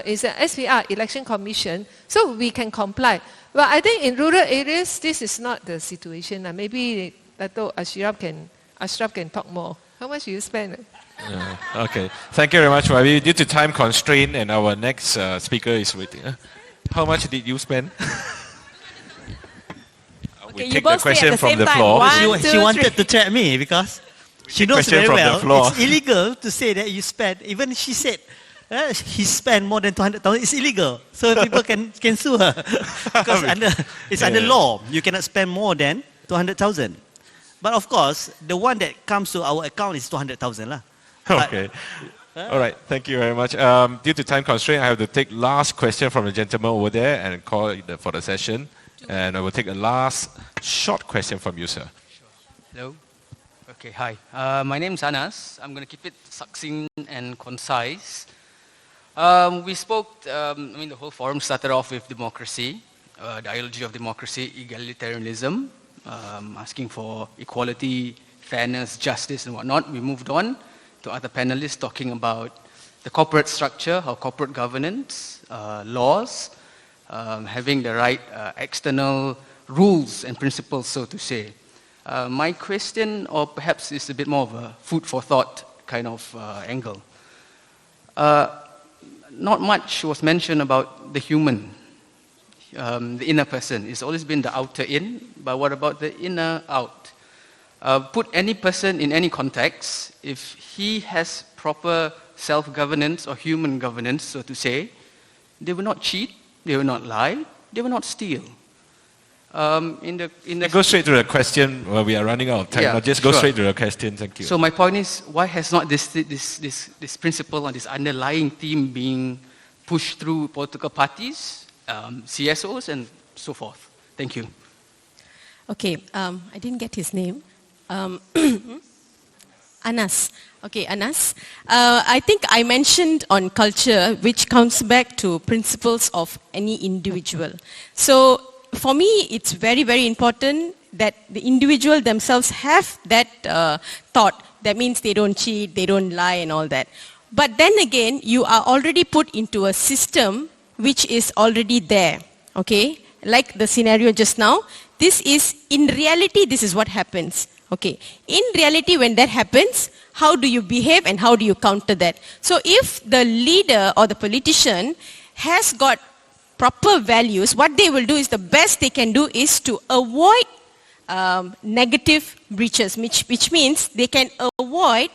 It's an SPR, Election Commission, so we can comply. But I think in rural areas, this is not the situation. Maybe Dato Asyraf can talk more. How much do you spend? Okay, thank you very much, YB. Due to time constraint, and our next speaker is waiting. How much did you spend? We take the question from the floor. She wanted to trap me because she knows very well it's illegal to say that you spend. Even she said he spent more than 200,000. It's illegal, so people can sue her because under law you cannot spend more than 200,000. But of course, the one that comes to our account is 200,000 lah. Okay. All right. Thank you very much. Due to time constraint, I have to take last question from the gentleman over there and call it for the session. And I will take a last short question from you, sir. Hello. Okay, hi. My name is Anas. I'm going to keep it succinct and concise. We spoke, the whole forum started off with democracy, the ideology of democracy, egalitarianism, asking for equality, fairness, justice, and whatnot. We moved on to other panelists talking about the corporate structure, how corporate governance, laws, having the right external rules and principles, so to say. My question, or perhaps it's a bit more of a food for thought kind of angle. Not much was mentioned about the human, the inner person. It's always been the outer in, but what about the inner out? Put any person in any context, if he has proper self-governance or human governance, so to say, they will not cheat, they will not lie, they will not steal. Go straight to the question. Well, we are running out of time. Yeah, Now just go sure. straight to the question. Thank you. So my point is, why has not this principle or this underlying theme being pushed through political parties, CSOs, and so forth? Thank you. Okay, I didn't get his name. Anas. Okay, Anas. I think I mentioned on culture, which comes back to principles of any individual. So for me, it's very, very important that the individual themselves have that thought. That means they don't cheat, they don't lie and all that. But then again, you are already put into a system which is already there, okay? Like the scenario just now, this is, in reality, this is what happens, okay? In reality, when that happens, how do you behave and how do you counter that? So if the leader or the politician has got proper values, what they will do is the best they can do is to avoid negative breaches, which means they can avoid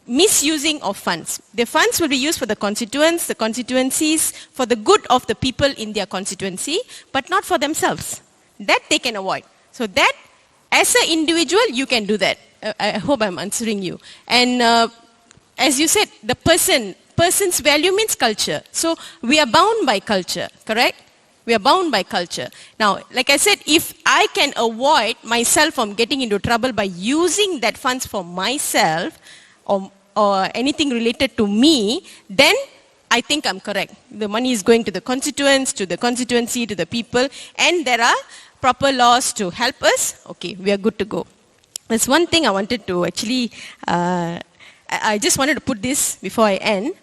misusing of funds. The funds will be used for the constituents, the constituencies, for the good of the people in their constituency, but not for themselves. That they can avoid. So that, as an individual, you can do that. I hope I'm answering you. And as you said, the person's value means culture. So we are bound by culture, correct? We are bound by culture. Now, like I said, if I can avoid myself from getting into trouble by using that funds for myself or anything related to me, then I think I'm correct. The money is going to the constituents, to the constituency, to the people, and there are proper laws to help us. Okay, we are good to go. There's one thing I wanted to actually, I just wanted to put this before I end.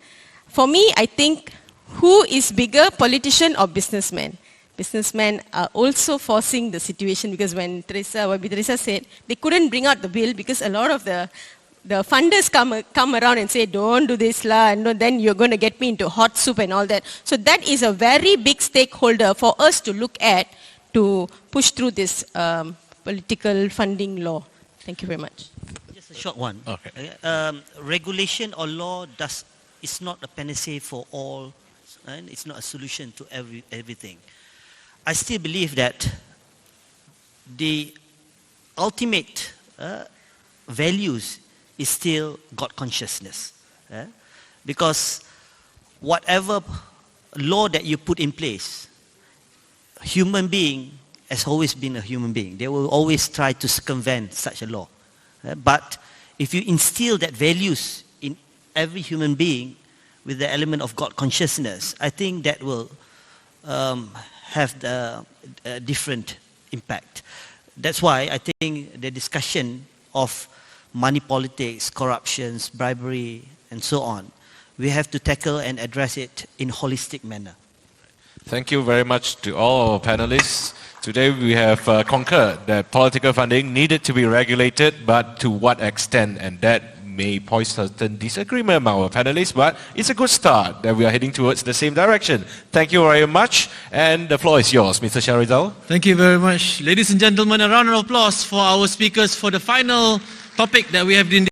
For me, I think, who is bigger, politician or businessman? Businessmen are also forcing the situation, because when Teresa said, they couldn't bring out the bill because a lot of the funders come around and say, don't do this lah, and then you're going to get me into hot soup and all that. So that is a very big stakeholder for us to look at to push through this political funding law. Thank you very much. Just a short one. Okay. Regulation or law is not a panacea for all, and it's not a solution to everything. I still believe that the ultimate values is still God consciousness. Because whatever law that you put in place, human being has always been a human being. They will always try to circumvent such a law. But if you instill that values in every human being with the element of God consciousness, I think that will have the different impact. That's why I think the discussion of money politics, corruptions, bribery, and so on, we have to tackle and address it in a holistic manner. Thank you very much to all our panelists. Today we have concurred that political funding needed to be regulated, but to what extent, and that may point certain disagreement among our panelists, but it's a good start that we are heading towards the same direction. Thank you very much, and the floor is yours, Mr. Shahrizal. Thank you very much. Ladies and gentlemen, a round of applause for our speakers for the final topic that we have been